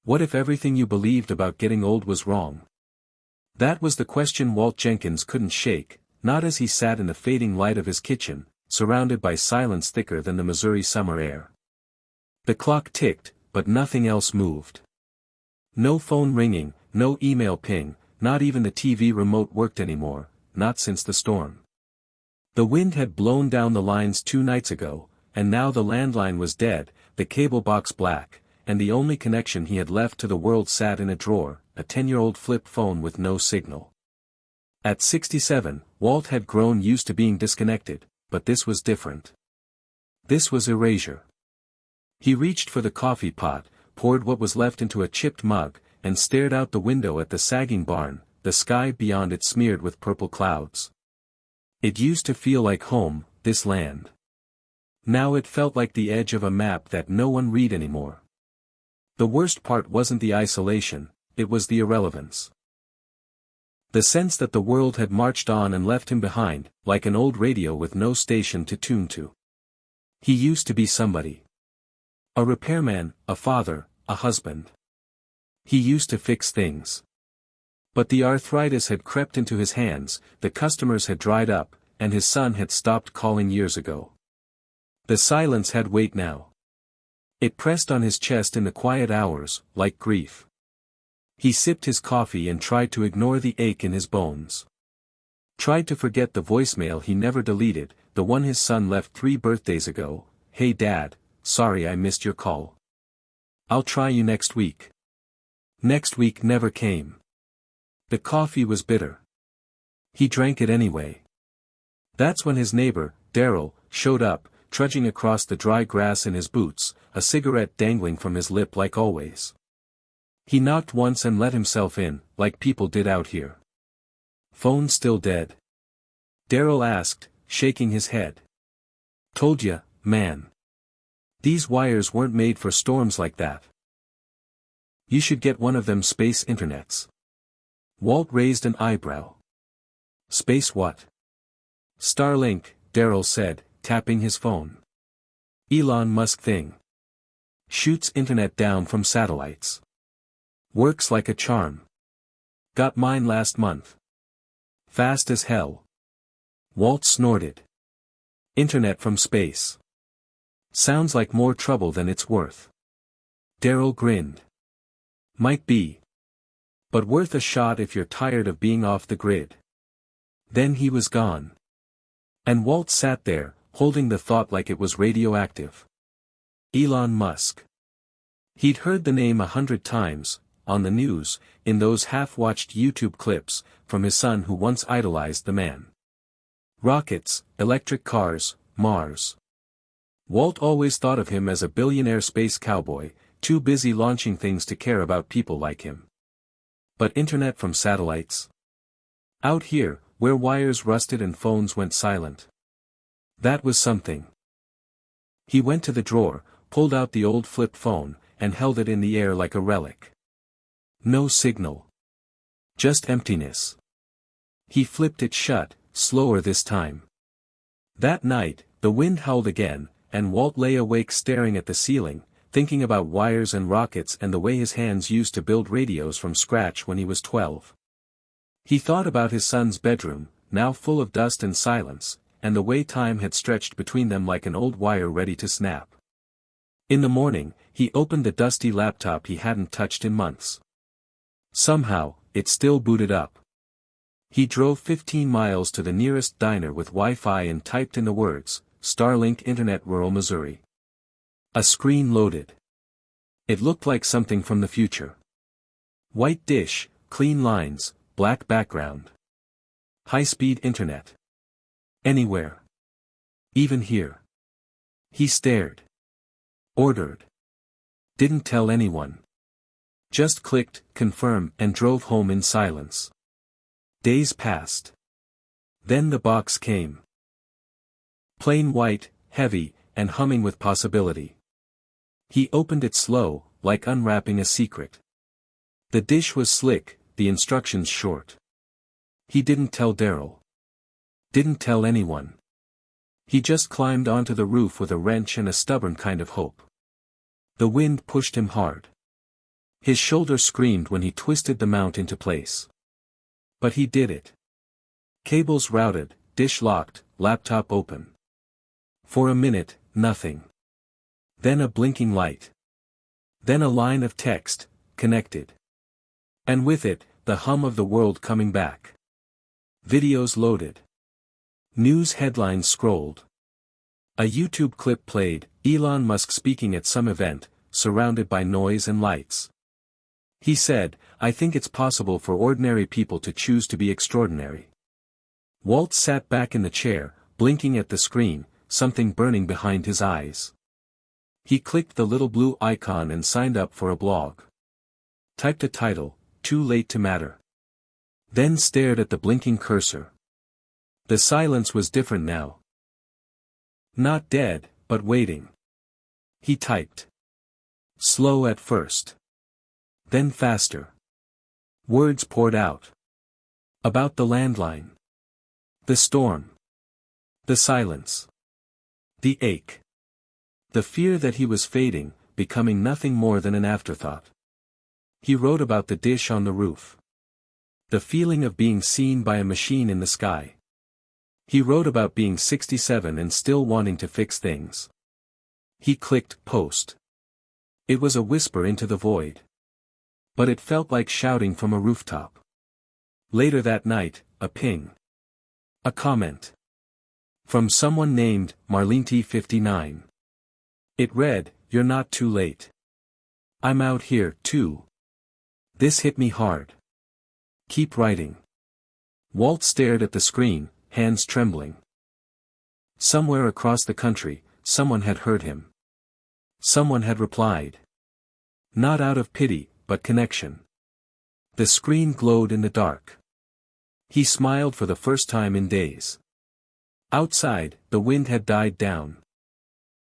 What if everything you believed about getting old was wrong? That was the question Walt Jenkins couldn't shake, not as he sat in the fading light of his kitchen, surrounded by silence thicker than the Missouri summer air. The clock ticked, but nothing else moved. No phone ringing, no email ping, not even the TV remote worked anymore, not since the storm. The wind had blown down the lines 2 nights ago, and now the landline was dead, the cable box black, and the only connection he had left to the world sat in a drawer, a 10-year-old flip phone with no signal. At 67, Walt had grown used to being disconnected, but this was different. This was erasure. He reached for the coffee pot, poured what was left into a chipped mug, and stared out the window at the sagging barn, the sky beyond it smeared with purple clouds. It used to feel like home, this land. Now it felt like the edge of a map that no one read anymore. The worst part wasn't the isolation, it was the irrelevance. The sense that the world had marched on and left him behind, like an old radio with no station to tune to. He used to be somebody. A repairman, a father, a husband. He used to fix things. But the arthritis had crept into his hands, the customers had dried up, and his son had stopped calling years ago. The silence had weight now. It pressed on his chest in the quiet hours, like grief. He sipped his coffee and tried to ignore the ache in his bones. Tried to forget the voicemail he never deleted, the one his son left 3 birthdays ago. "Hey Dad, sorry I missed your call. I'll try you next week." Next week never came. The coffee was bitter. He drank it anyway. That's when his neighbor, Darryl, showed up, trudging across the dry grass in his boots, a cigarette dangling from his lip like always. He knocked once and let himself in, like people did out here. "Phone still dead?" Darryl asked, shaking his head. "Told ya, man. These wires weren't made for storms like that. You should get one of them space internets." Walt raised an eyebrow. "Space what?" "Starlink," Darryl said, tapping his phone. "Elon Musk thing. Shoots internet down from satellites. Works like a charm. Got mine last month. Fast as hell." Walt snorted. "Internet from space. Sounds like more trouble than it's worth." Darryl grinned. "Might be. But worth a shot if you're tired of being off the grid." Then he was gone. And Walt sat there, holding the thought like it was radioactive. Elon Musk. He'd heard the name 100 times, on the news, in those half-watched YouTube clips, from his son who once idolized the man. Rockets, electric cars, Mars. Walt always thought of him as a billionaire space cowboy, too busy launching things to care about people like him. But internet from satellites? Out here, where wires rusted and phones went silent. That was something. He went to the drawer, pulled out the old flip phone, and held it in the air like a relic. No signal. Just emptiness. He flipped it shut, slower this time. That night, the wind howled again, and Walt lay awake staring at the ceiling, thinking about wires and rockets and the way his hands used to build radios from scratch when he was 12. He thought about his son's bedroom, now full of dust and silence, and the way time had stretched between them like an old wire ready to snap. In the morning, he opened the dusty laptop he hadn't touched in months. Somehow, it still booted up. He drove 15 miles to the nearest diner with Wi-Fi and typed in the words, "Starlink Internet Rural Missouri." A screen loaded. It looked like something from the future. White dish, clean lines, black background. High-speed internet. Anywhere. Even here. He stared. Ordered. Didn't tell anyone. Just clicked, confirm, and drove home in silence. Days passed. Then the box came. Plain white, heavy, and humming with possibility. He opened it slow, like unwrapping a secret. The dish was slick, the instructions short. He didn't tell Darryl. Didn't tell anyone. He just climbed onto the roof with a wrench and a stubborn kind of hope. The wind pushed him hard. His shoulder screamed when he twisted the mount into place. But he did it. Cables routed, dish locked, laptop open. For a minute, nothing. Then a blinking light. Then a line of text, connected. And with it, the hum of the world coming back. Videos loaded. News headlines scrolled. A YouTube clip played, Elon Musk speaking at some event, surrounded by noise and lights. He said, "I think it's possible for ordinary people to choose to be extraordinary." Walt sat back in the chair, blinking at the screen, something burning behind his eyes. He clicked the little blue icon and signed up for a blog. Typed a title, "Too Late to Matter." Then stared at the blinking cursor. The silence was different now. Not dead, but waiting. He typed. Slow at first. Then faster. Words poured out. About the landline. The storm. The silence. The ache. The fear that he was fading, becoming nothing more than an afterthought. He wrote about the dish on the roof. The feeling of being seen by a machine in the sky. He wrote about being 67 and still wanting to fix things. He clicked post. It was a whisper into the void. But it felt like shouting from a rooftop. Later that night, a ping. A comment. From someone named Marlene59. It read, "You're not too late. I'm out here, too. This hit me hard. Keep writing." Walt stared at the screen, hands trembling. Somewhere across the country, someone had heard him. Someone had replied. Not out of pity, but connection. The screen glowed in the dark. He smiled for the first time in days. Outside, the wind had died down.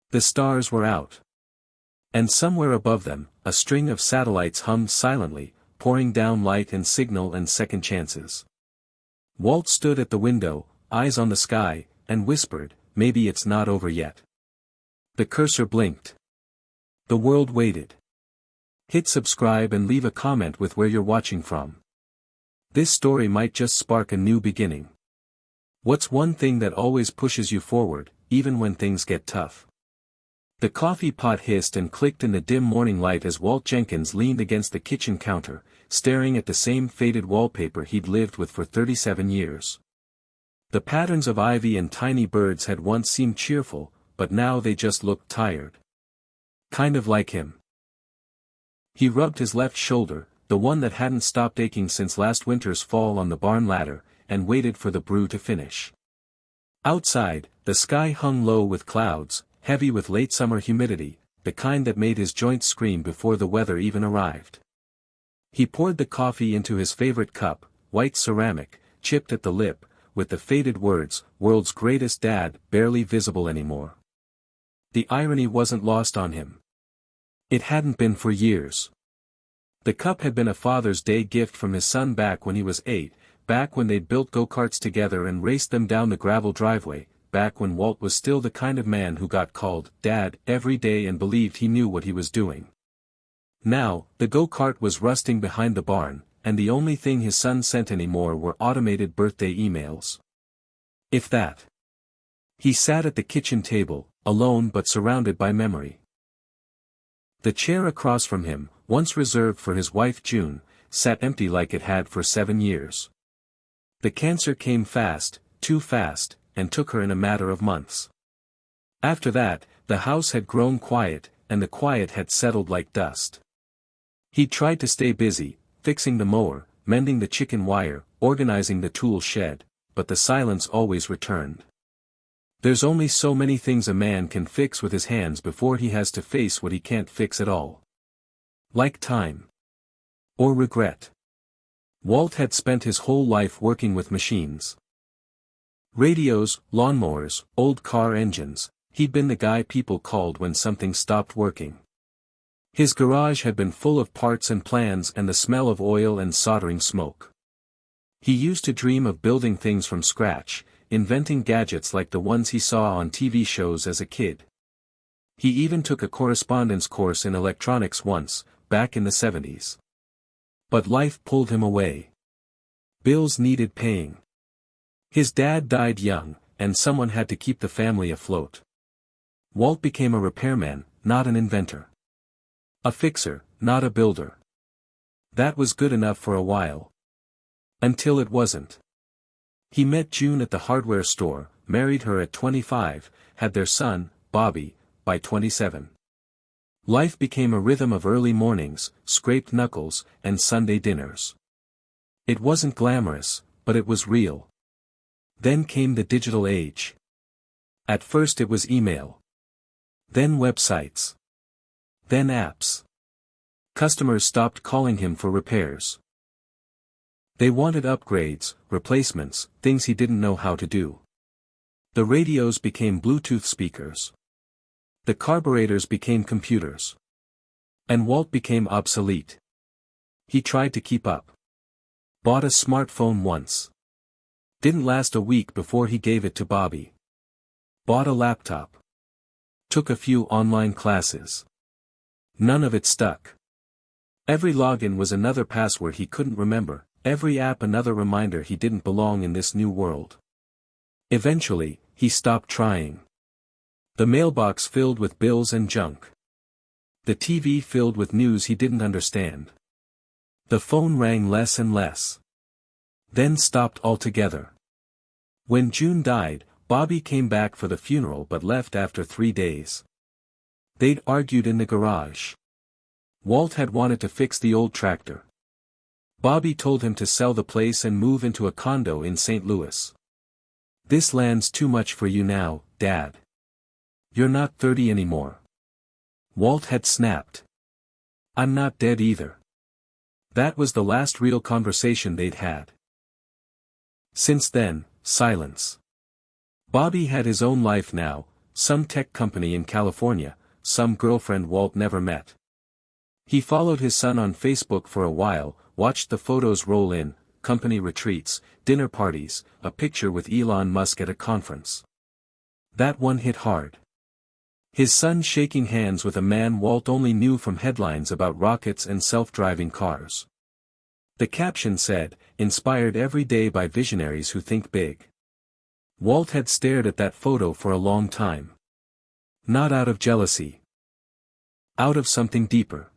The stars were out. And somewhere above them, a string of satellites hummed silently, pouring down light and signal and second chances. Walt stood at the window, eyes on the sky, and whispered, "Maybe it's not over yet." The cursor blinked. The world waited. Hit subscribe and leave a comment with where you're watching from. This story might just spark a new beginning. What's one thing that always pushes you forward, even when things get tough? The coffee pot hissed and clicked in the dim morning light as Walt Jenkins leaned against the kitchen counter, staring at the same faded wallpaper he'd lived with for 37 years. The patterns of ivy and tiny birds had once seemed cheerful, but now they just looked tired. Kind of like him. He rubbed his left shoulder, the one that hadn't stopped aching since last winter's fall on the barn ladder, and waited for the brew to finish. Outside, the sky hung low with clouds, heavy with late summer humidity, the kind that made his joints scream before the weather even arrived. He poured the coffee into his favorite cup, white ceramic, chipped at the lip, with the faded words, "World's greatest dad," barely visible anymore. The irony wasn't lost on him. It hadn't been for years. The cup had been a Father's Day gift from his son back when he was 8, back when they'd built go-karts together and raced them down the gravel driveway, back when Walt was still the kind of man who got called "Dad" every day and believed he knew what he was doing. Now, the go-kart was rusting behind the barn, and the only thing his son sent anymore were automated birthday emails. If that. He sat at the kitchen table, alone but surrounded by memory. The chair across from him, once reserved for his wife June, sat empty like it had for 7 years. The cancer came fast, too fast, and took her in a matter of months. After that, the house had grown quiet, and the quiet had settled like dust. He tried to stay busy, fixing the mower, mending the chicken wire, organizing the tool shed, but the silence always returned. There's only so many things a man can fix with his hands before he has to face what he can't fix at all. Like time. Or regret. Walt had spent his whole life working with machines. Radios, lawnmowers, old car engines, he'd been the guy people called when something stopped working. His garage had been full of parts and plans and the smell of oil and soldering smoke. He used to dream of building things from scratch, inventing gadgets like the ones he saw on TV shows as a kid. He even took a correspondence course in electronics once, back in the 70s. But life pulled him away. Bills needed paying. His dad died young, and someone had to keep the family afloat. Walt became a repairman, not an inventor. A fixer, not a builder. That was good enough for a while. Until it wasn't. He met June at the hardware store, married her at 25, had their son, Bobby, by 27. Life became a rhythm of early mornings, scraped knuckles, and Sunday dinners. It wasn't glamorous, but it was real. Then came the digital age. At first it was email. Then websites. Then apps. Customers stopped calling him for repairs. They wanted upgrades, replacements, things he didn't know how to do. The radios became Bluetooth speakers. The carburetors became computers. And Walt became obsolete. He tried to keep up. Bought a smartphone once. Didn't last a week before he gave it to Bobby. Bought a laptop. Took a few online classes. None of it stuck. Every login was another password he couldn't remember, every app another reminder he didn't belong in this new world. Eventually, he stopped trying. The mailbox filled with bills and junk. The TV filled with news he didn't understand. The phone rang less and less. Then stopped altogether. When June died, Bobby came back for the funeral but left after 3 days. They'd argued in the garage. Walt had wanted to fix the old tractor. Bobby told him to sell the place and move into a condo in St. Louis. "This land's too much for you now, Dad. You're not 30 anymore." Walt had snapped. "I'm not dead either." That was the last real conversation they'd had. Since then, silence. Bobby had his own life now, some tech company in California, some girlfriend Walt never met. He followed his son on Facebook for a while, watched the photos roll in, company retreats, dinner parties, a picture with Elon Musk at a conference. That one hit hard. His son shaking hands with a man Walt only knew from headlines about rockets and self-driving cars. The caption said, "Inspired every day by visionaries who think big." Walt had stared at that photo for a long time. Not out of jealousy. Out of something deeper.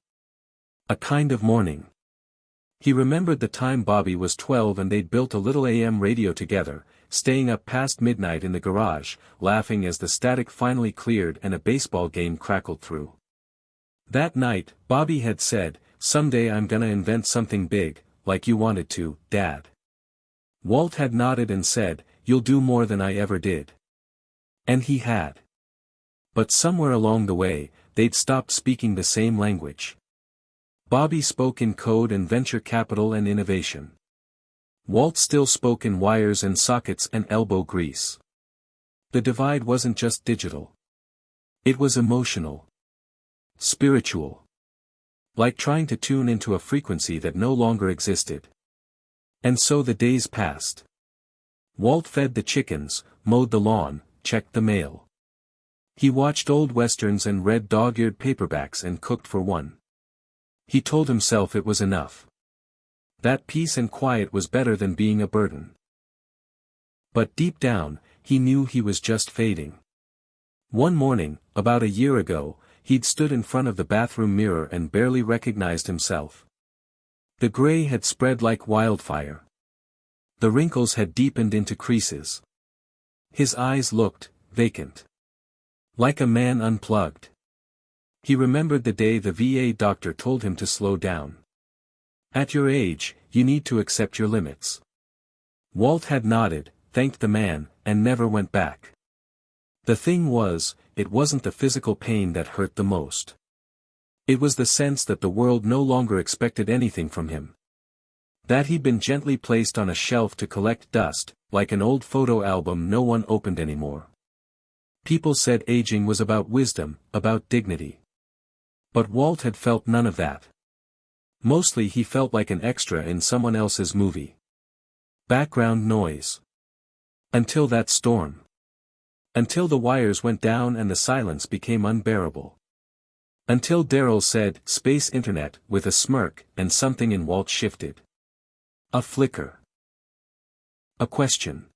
A kind of mourning. He remembered the time Bobby was 12 and they'd built a little AM radio together, staying up past midnight in the garage, laughing as the static finally cleared and a baseball game crackled through. That night, Bobby had said, "Someday I'm gonna invent something big, like you wanted to, Dad." Walt had nodded and said, "You'll do more than I ever did." And he had. But somewhere along the way, they'd stopped speaking the same language. Bobby spoke in code and venture capital and innovation. Walt still spoke in wires and sockets and elbow grease. The divide wasn't just digital. It was emotional. Spiritual. Like trying to tune into a frequency that no longer existed. And so the days passed. Walt fed the chickens, mowed the lawn, checked the mail. He watched old westerns and read dog-eared paperbacks and cooked for one. He told himself it was enough. That peace and quiet was better than being a burden. But deep down, he knew he was just fading. One morning, about a year ago, he'd stood in front of the bathroom mirror and barely recognized himself. The gray had spread like wildfire. The wrinkles had deepened into creases. His eyes looked vacant. Like a man unplugged. He remembered the day the VA doctor told him to slow down. "At your age, you need to accept your limits." Walt had nodded, thanked the man, and never went back. The thing was, it wasn't the physical pain that hurt the most. It was the sense that the world no longer expected anything from him. That he'd been gently placed on a shelf to collect dust, like an old photo album no one opened anymore. People said aging was about wisdom, about dignity. But Walt had felt none of that. Mostly he felt like an extra in someone else's movie. Background noise. Until that storm. Until the wires went down and the silence became unbearable. Until Darrell said, "Space Internet," with a smirk, and something in Walt shifted. A flicker. A question.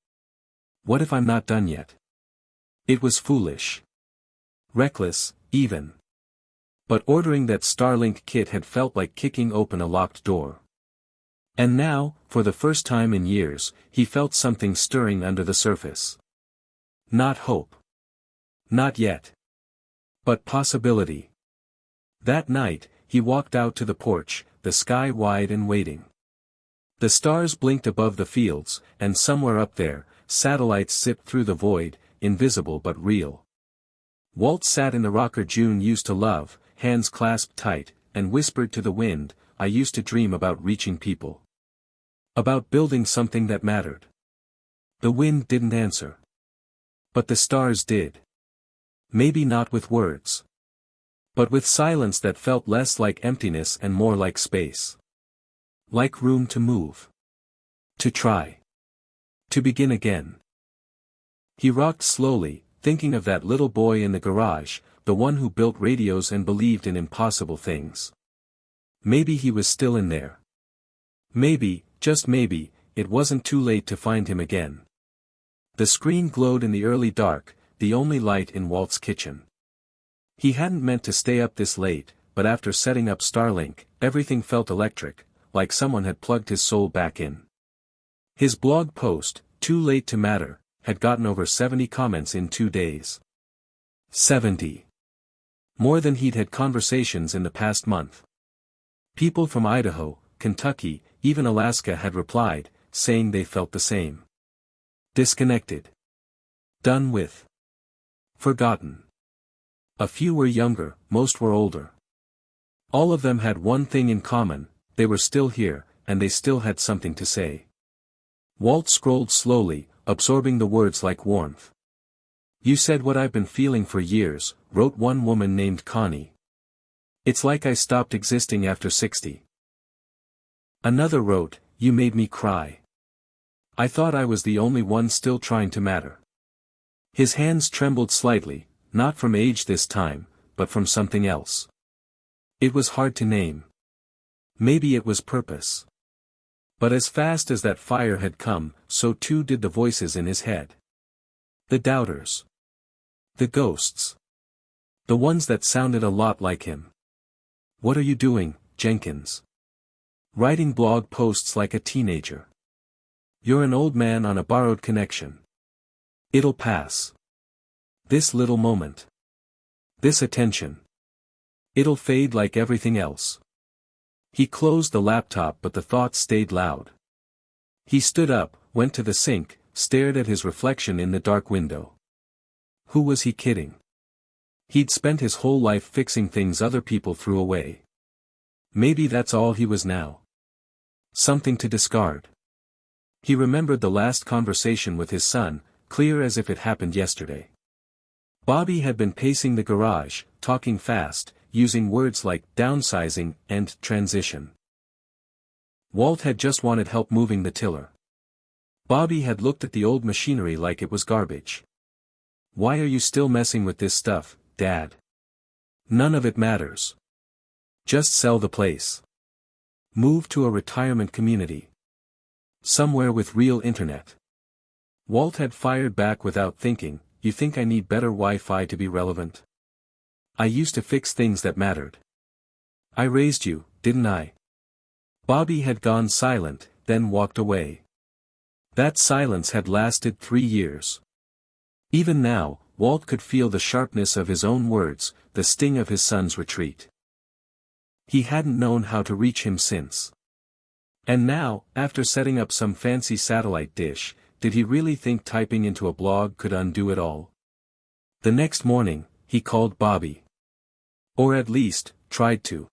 What if I'm not done yet? It was foolish. Reckless, even. But ordering that Starlink kit had felt like kicking open a locked door. And now, for the first time in years, he felt something stirring under the surface. Not hope. Not yet. But possibility. That night, he walked out to the porch, the sky wide and waiting. The stars blinked above the fields, and somewhere up there, satellites zipped through the void, invisible but real. Walt sat in the rocker June used to love, hands clasped tight, and whispered to the wind, "I used to dream about reaching people. About building something that mattered." The wind didn't answer. But the stars did. Maybe not with words. But with silence that felt less like emptiness and more like space. Like room to move. To try. To begin again. He rocked slowly, thinking of that little boy in the garage, the one who built radios and believed in impossible things. Maybe he was still in there. Maybe, just maybe, it wasn't too late to find him again. The screen glowed in the early dark, the only light in Walt's kitchen. He hadn't meant to stay up this late, but after setting up Starlink, everything felt electric, like someone had plugged his soul back in. His blog post, "Too Late to Matter," had gotten over 70 comments in 2 days. 70. More than he'd had conversations in the past month. People from Idaho, Kentucky, even Alaska had replied, saying they felt the same. Disconnected. Done with. Forgotten. A few were younger, most were older. All of them had one thing in common: they were still here, and they still had something to say. Walt scrolled slowly, absorbing the words like warmth. "You said what I've been feeling for years," wrote one woman named Connie. "It's like I stopped existing after 60. Another wrote, "You made me cry. I thought I was the only one still trying to matter." His hands trembled slightly, not from age this time, but from something else. It was hard to name. Maybe it was purpose. But as fast as that fire had come, so too did the voices in his head. The doubters. The ghosts. The ones that sounded a lot like him. "What are you doing, Jenkins? Writing blog posts like a teenager. You're an old man on a borrowed connection. It'll pass. This little moment. This attention. It'll fade like everything else." He closed the laptop, but the thoughts stayed loud. He stood up, went to the sink, stared at his reflection in the dark window. Who was he kidding? He'd spent his whole life fixing things other people threw away. Maybe that's all he was now. Something to discard. He remembered the last conversation with his son, clear as if it happened yesterday. Bobby had been pacing the garage, talking fast, using words like downsizing and transition. Walt had just wanted help moving the tiller. Bobby had looked at the old machinery like it was garbage. "Why are you still messing with this stuff, Dad? None of it matters. Just sell the place. Move to a retirement community. Somewhere with real internet." Walt had fired back without thinking, "You think I need better Wi-Fi to be relevant? I used to fix things that mattered. I raised you, didn't I?" Bobby had gone silent, then walked away. That silence had lasted 3 years. Even now, Walt could feel the sharpness of his own words, the sting of his son's retreat. He hadn't known how to reach him since. And now, after setting up some fancy satellite dish, did he really think typing into a blog could undo it all? The next morning, he called Bobby. Or at least, tried to.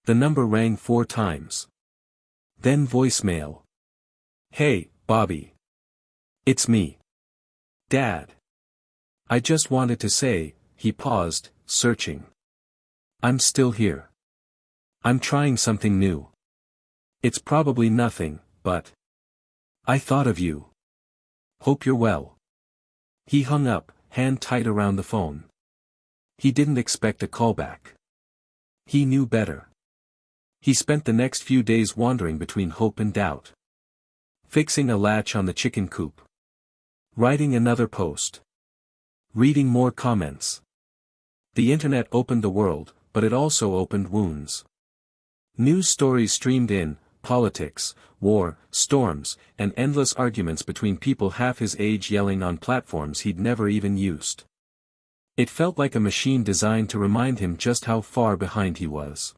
The number rang 4 times. Then voicemail. "Hey, Bobby. It's me. Dad. I just wanted to say," he paused, searching. "I'm still here. I'm trying something new. It's probably nothing, but I thought of you. Hope you're well." He hung up, hand tight around the phone. He didn't expect a callback. He knew better. He spent the next few days wandering between hope and doubt. Fixing a latch on the chicken coop. Writing another post. Reading more comments. The internet opened the world, but it also opened wounds. News stories streamed in, politics, war, storms, and endless arguments between people half his age yelling on platforms he'd never even used. It felt like a machine designed to remind him just how far behind he was.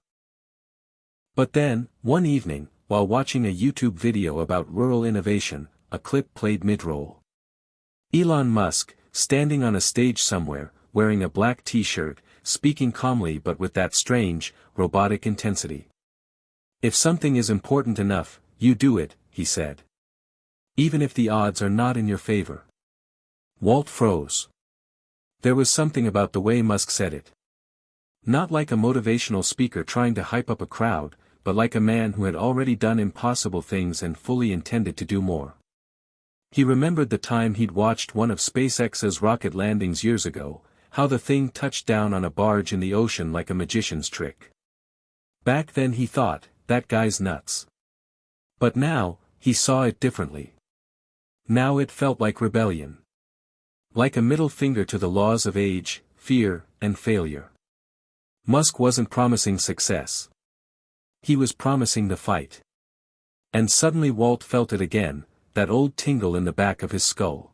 But then, one evening, while watching a YouTube video about rural innovation, a clip played mid-roll. Elon Musk, standing on a stage somewhere, wearing a black t-shirt, speaking calmly but with that strange, robotic intensity. "If something is important enough, you do it," he said. "Even if the odds are not in your favor." Walt froze. There was something about the way Musk said it. Not like a motivational speaker trying to hype up a crowd, but like a man who had already done impossible things and fully intended to do more. He remembered the time he'd watched one of SpaceX's rocket landings years ago, how the thing touched down on a barge in the ocean like a magician's trick. Back then he thought, that guy's nuts. But now, he saw it differently. Now it felt like rebellion. Like a middle finger to the laws of age, fear, and failure. Musk wasn't promising success. He was promising the fight. And suddenly Walt felt it again, that old tingle in the back of his skull.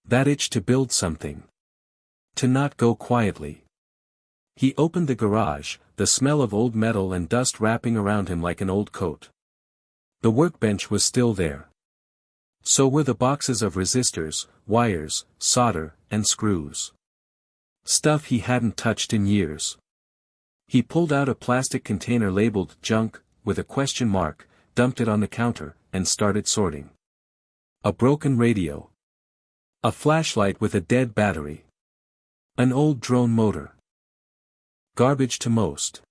That itch to build something. To not go quietly. He opened the garage, the smell of old metal and dust wrapping around him like an old coat. The workbench was still there. So were the boxes of resistors, wires, solder, and screws. Stuff he hadn't touched in years. He pulled out a plastic container labeled junk, with a question mark, dumped it on the counter, and started sorting. A broken radio. A flashlight with a dead battery. An old drone motor. Garbage to most.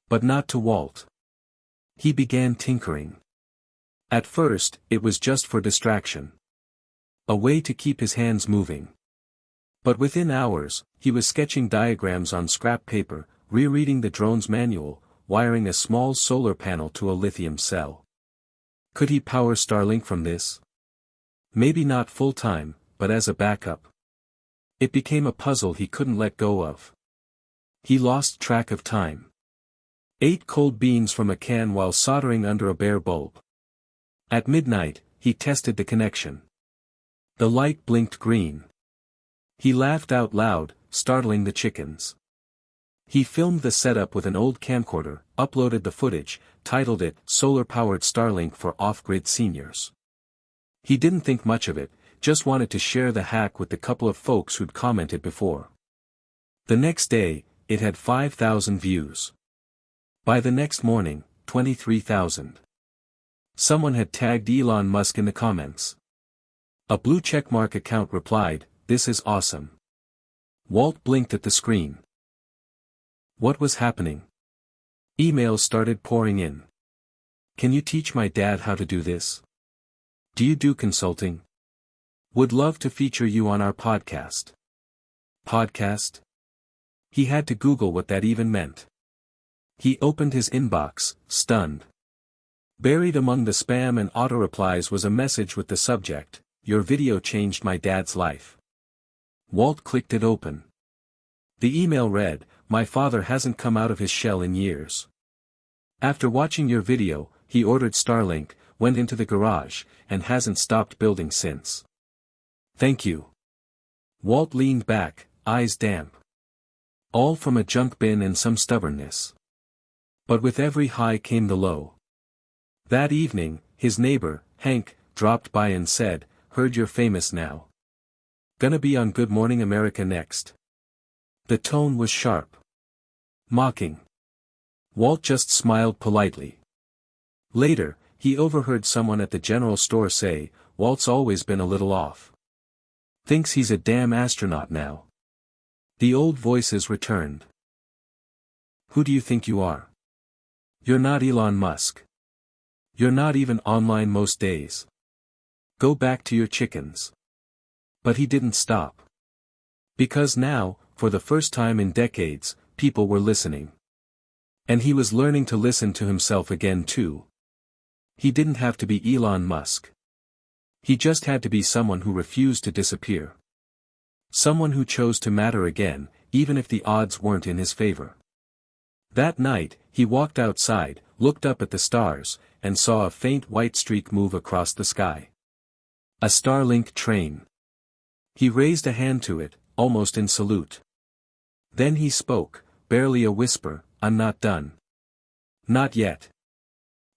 But not to Walt. He began tinkering. At first, it was just for distraction. A way to keep his hands moving. But within hours, he was sketching diagrams on scrap paper, rereading the drone's manual, wiring a small solar panel to a lithium cell. Could he power Starlink from this? Maybe not full-time, but as a backup. It became a puzzle he couldn't let go of. He lost track of time. Ate cold beans from a can while soldering under a bare bulb. At midnight, he tested the connection. The light blinked green. He laughed out loud, startling the chickens. He filmed the setup with an old camcorder, uploaded the footage, titled it Solar-Powered Starlink for Off-Grid Seniors. He didn't think much of it, just wanted to share the hack with the couple of folks who'd commented before. The next day, it had 5,000 views. By the next morning, 23,000. Someone had tagged Elon Musk in the comments. A blue checkmark account replied, "This is awesome." Walt blinked at the screen. What was happening? Emails started pouring in. "Can you teach my dad how to do this? Do you do consulting? Would love to feature you on our podcast." Podcast? He had to Google what that even meant. He opened his inbox, stunned. Buried among the spam and auto-replies was a message with the subject, "Your video changed my dad's life." Walt clicked it open. The email read, "My father hasn't come out of his shell in years. After watching your video, he ordered Starlink, went into the garage, and hasn't stopped building since. Thank you." Walt leaned back, eyes damp. All from a junk bin and some stubbornness. But with every high came the low. That evening, his neighbor, Hank, dropped by and said, "Heard you're famous now. Gonna be on Good Morning America next." The tone was sharp. Mocking. Walt just smiled politely. Later, he overheard someone at the general store say, "Walt's always been a little off. Thinks he's a damn astronaut now." The old voices returned. "Who do you think you are? You're not Elon Musk. You're not even online most days. Go back to your chickens." But he didn't stop. Because now, for the first time in decades, people were listening. And he was learning to listen to himself again too. He didn't have to be Elon Musk. He just had to be someone who refused to disappear. Someone who chose to matter again, even if the odds weren't in his favor. That night, he walked outside, looked up at the stars, and saw a faint white streak move across the sky. A Starlink train. He raised a hand to it, almost in salute. Then he spoke, barely a whisper, "I'm not done. Not yet."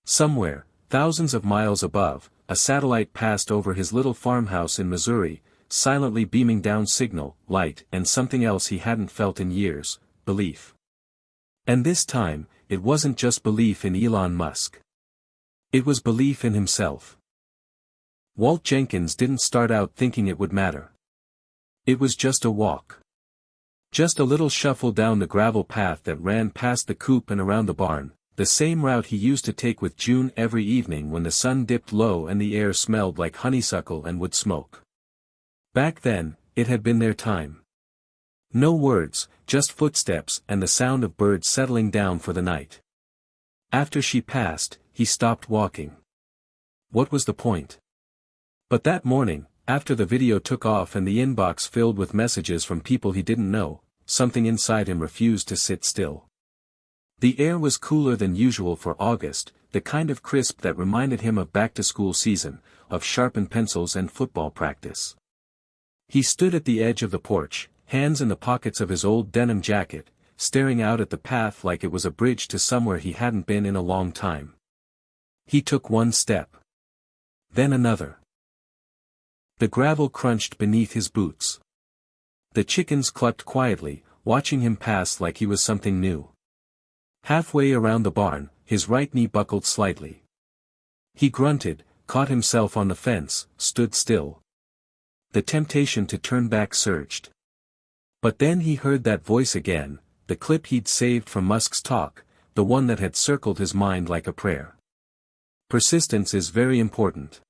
Somewhere, thousands of miles above, a satellite passed over his little farmhouse in Missouri, silently beaming down signal, light, and something else he hadn't felt in years, belief. And this time, it wasn't just belief in Elon Musk. It was belief in himself. Walt Jenkins didn't start out thinking it would matter. It was just a walk. Just a little shuffle down the gravel path that ran past the coop and around the barn, the same route he used to take with June every evening when the sun dipped low and the air smelled like honeysuckle and wood smoke. Back then, it had been their time. No words, just footsteps and the sound of birds settling down for the night. After she passed, he stopped walking. What was the point? But that morning, after the video took off and the inbox filled with messages from people he didn't know, something inside him refused to sit still. The air was cooler than usual for August, the kind of crisp that reminded him of back-to-school season, of sharpened pencils and football practice. He stood at the edge of the porch, hands in the pockets of his old denim jacket, staring out at the path like it was a bridge to somewhere he hadn't been in a long time. He took one step. Then another. The gravel crunched beneath his boots. The chickens clucked quietly, watching him pass like he was something new. Halfway around the barn, his right knee buckled slightly. He grunted, caught himself on the fence, stood still. The temptation to turn back surged. But then he heard that voice again, the clip he'd saved from Musk's talk, the one that had circled his mind like a prayer. Persistence is very important.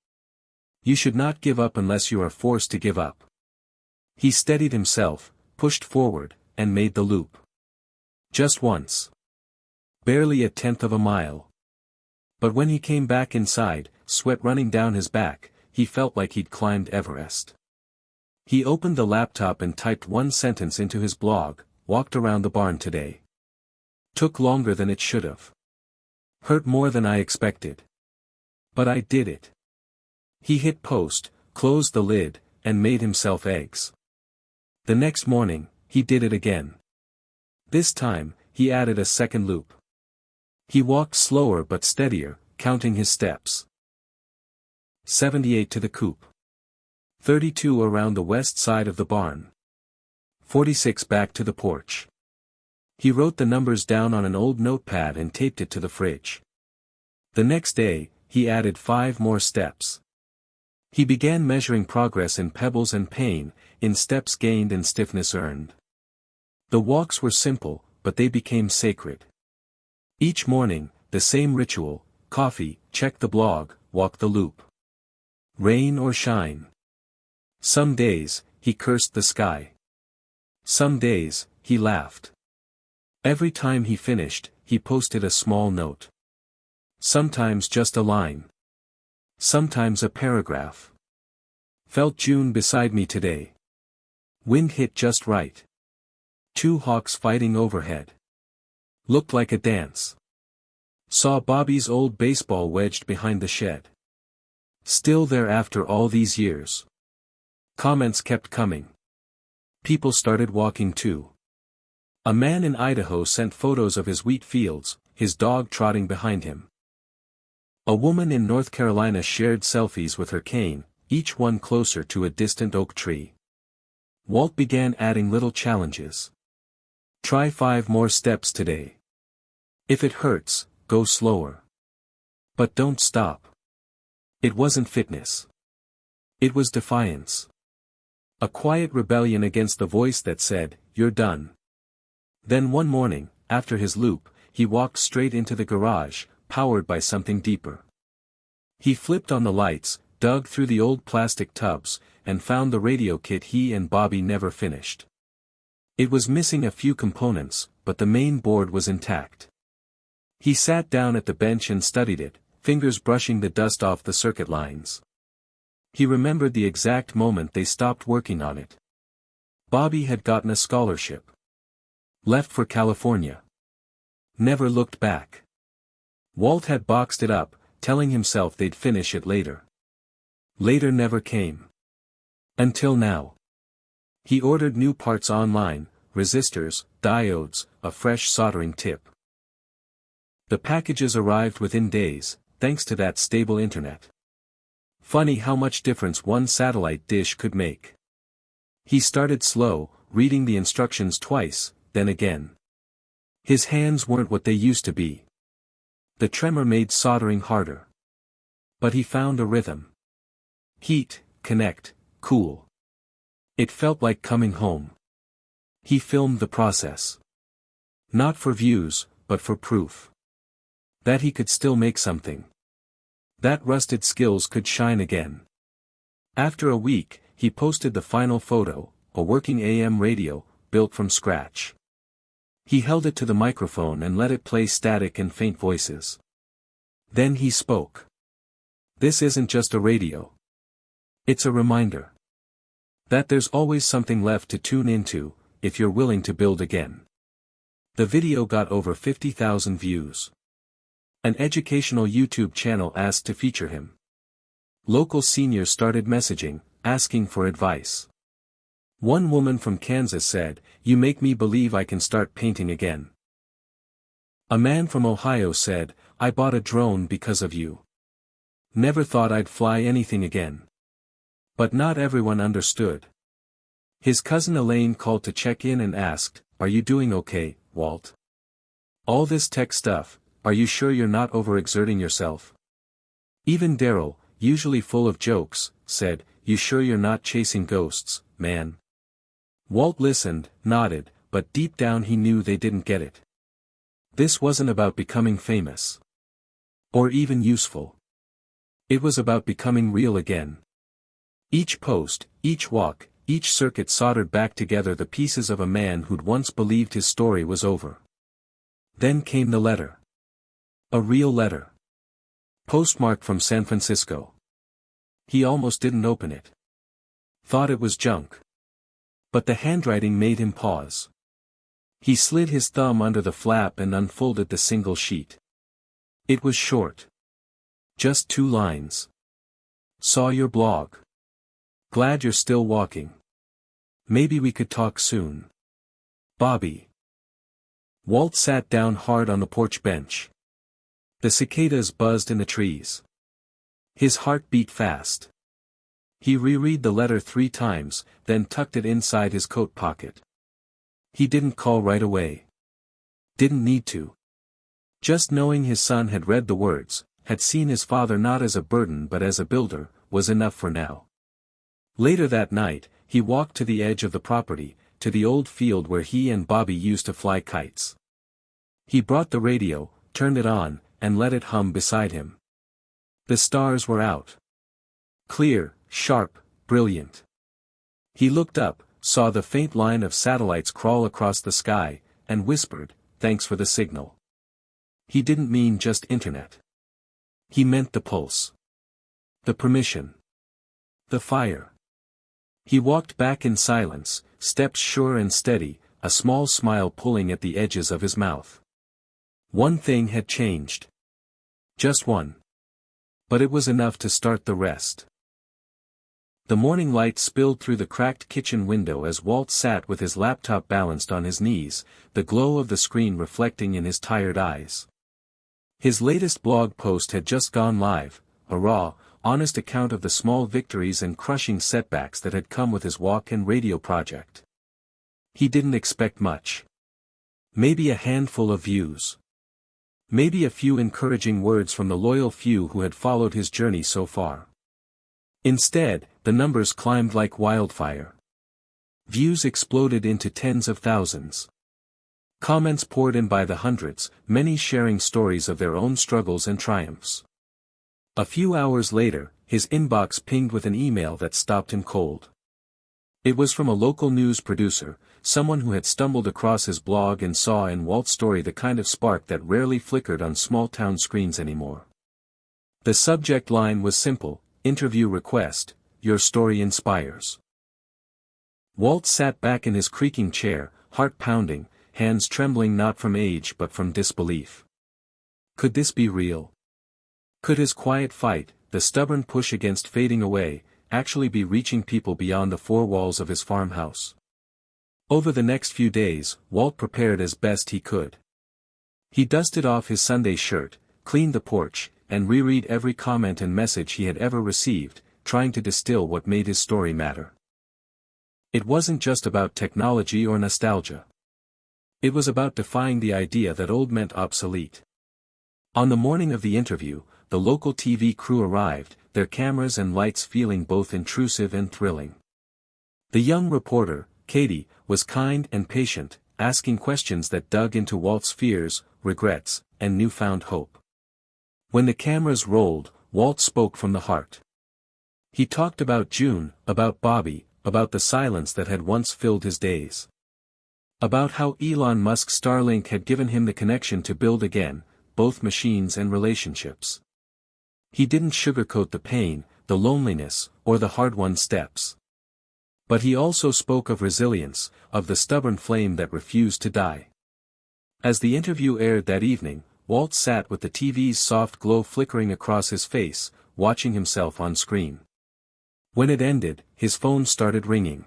You should not give up unless you are forced to give up. He steadied himself, pushed forward, and made the loop. Just once. Barely a tenth of a mile. But when he came back inside, sweat running down his back, he felt like he'd climbed Everest. He opened the laptop and typed one sentence into his blog, "Walked around the barn today. Took longer than it should have. Hurt more than I expected. But I did it." He hit post, closed the lid, and made himself eggs. The next morning, he did it again. This time, he added a second loop. He walked slower but steadier, counting his steps. 78 to the coop. 32 around the west side of the barn. 46 back to the porch. He wrote the numbers down on an old notepad and taped it to the fridge. The next day, he added 5 more steps. He began measuring progress in pebbles and pain, in steps gained and stiffness earned. The walks were simple, but they became sacred. Each morning, the same ritual: coffee, check the blog, walk the loop. Rain or shine. Some days, he cursed the sky. Some days, he laughed. Every time he finished, he posted a small note. Sometimes just a line. Sometimes a paragraph. Felt June beside me today. Wind hit just right. 2 hawks fighting overhead. Looked like a dance. Saw Bobby's old baseball wedged behind the shed. Still there after all these years. Comments kept coming. People started walking too. A man in Idaho sent photos of his wheat fields, his dog trotting behind him. A woman in North Carolina shared selfies with her cane, each one closer to a distant oak tree. Walt began adding little challenges. Try 5 more steps today. If it hurts, go slower. But don't stop. It wasn't fitness. It was defiance. A quiet rebellion against the voice that said, "You're done." Then one morning, after his loop, he walked straight into the garage, powered by something deeper. He flipped on the lights, dug through the old plastic tubs, and found the radio kit he and Bobby never finished. It was missing a few components, but the main board was intact. He sat down at the bench and studied it, fingers brushing the dust off the circuit lines. He remembered the exact moment they stopped working on it. Bobby had gotten a scholarship. Left for California. Never looked back. Walt had boxed it up, telling himself they'd finish it later. Later never came. Until now. He ordered new parts online, resistors, diodes, a fresh soldering tip. The packages arrived within days, thanks to that stable internet. Funny how much difference one satellite dish could make. He started slow, reading the instructions twice, then again. His hands weren't what they used to be. The tremor made soldering harder. But he found a rhythm. Heat, connect, cool. It felt like coming home. He filmed the process. Not for views, but for proof. That he could still make something. That rusted skills could shine again. After a week, he posted the final photo, a working AM radio, built from scratch. He held it to the microphone and let it play static and faint voices. Then he spoke. This isn't just a radio. It's a reminder. That there's always something left to tune into, if you're willing to build again. The video got over 50,000 views. An educational YouTube channel asked to feature him. Local seniors started messaging, asking for advice. One woman from Kansas said, "You make me believe I can start painting again." A man from Ohio said, "I bought a drone because of you. Never thought I'd fly anything again." But not everyone understood. His cousin Elaine called to check in and asked, "Are you doing okay, Walt? All this tech stuff, are you sure you're not overexerting yourself?" Even Daryl, usually full of jokes, said, "You sure you're not chasing ghosts, man?" Walt listened, nodded, but deep down he knew they didn't get it. This wasn't about becoming famous. Or even useful. It was about becoming real again. Each post, each walk, each circuit soldered back together the pieces of a man who'd once believed his story was over. Then came the letter. A real letter. Postmarked from San Francisco. He almost didn't open it. Thought it was junk. But the handwriting made him pause. He slid his thumb under the flap and unfolded the single sheet. It was short. Just 2 lines. Saw your blog. Glad you're still walking. Maybe we could talk soon. Bobby. Walt sat down hard on the porch bench. The cicadas buzzed in the trees. His heart beat fast. He reread the letter 3 times, then tucked it inside his coat pocket. He didn't call right away. Didn't need to. Just knowing his son had read the words, had seen his father not as a burden but as a builder, was enough for now. Later that night, he walked to the edge of the property, to the old field where he and Bobby used to fly kites. He brought the radio, turned it on, and let it hum beside him. The stars were out. Clear, sharp, brilliant. He looked up, saw the faint line of satellites crawl across the sky, and whispered, "Thanks for the signal." He didn't mean just internet. He meant the pulse. The permission. The fire. He walked back in silence, steps sure and steady, a small smile pulling at the edges of his mouth. One thing had changed. Just one. But it was enough to start the rest. The morning light spilled through the cracked kitchen window as Walt sat with his laptop balanced on his knees, the glow of the screen reflecting in his tired eyes. His latest blog post had just gone live, a raw, honest account of the small victories and crushing setbacks that had come with his walk and radio project. He didn't expect much. Maybe a handful of views. Maybe a few encouraging words from the loyal few who had followed his journey so far. Instead, the numbers climbed like wildfire. Views exploded into tens of thousands. Comments poured in by the hundreds, many sharing stories of their own struggles and triumphs. A few hours later, his inbox pinged with an email that stopped him cold. It was from a local news producer, someone who had stumbled across his blog and saw in Walt's story the kind of spark that rarely flickered on small-town screens anymore. The subject line was simple: interview request, your story inspires. Walt sat back in his creaking chair, heart pounding, hands trembling not from age but from disbelief. Could this be real? Could his quiet fight, the stubborn push against fading away, actually be reaching people beyond the four walls of his farmhouse? Over the next few days, Walt prepared as best he could. He dusted off his Sunday shirt, cleaned the porch, and reread every comment and message he had ever received, trying to distill what made his story matter. It wasn't just about technology or nostalgia. It was about defying the idea that old meant obsolete. On the morning of the interview, the local TV crew arrived, their cameras and lights feeling both intrusive and thrilling. The young reporter, Katie, was kind and patient, asking questions that dug into Walt's fears, regrets, and newfound hope. When the cameras rolled, Walt spoke from the heart. He talked about June, about Bobby, about the silence that had once filled his days. About how Elon Musk's Starlink had given him the connection to build again, both machines and relationships. He didn't sugarcoat the pain, the loneliness, or the hard-won steps. But he also spoke of resilience, of the stubborn flame that refused to die. As the interview aired that evening, Walt sat with the TV's soft glow flickering across his face, watching himself on screen. When it ended, his phone started ringing.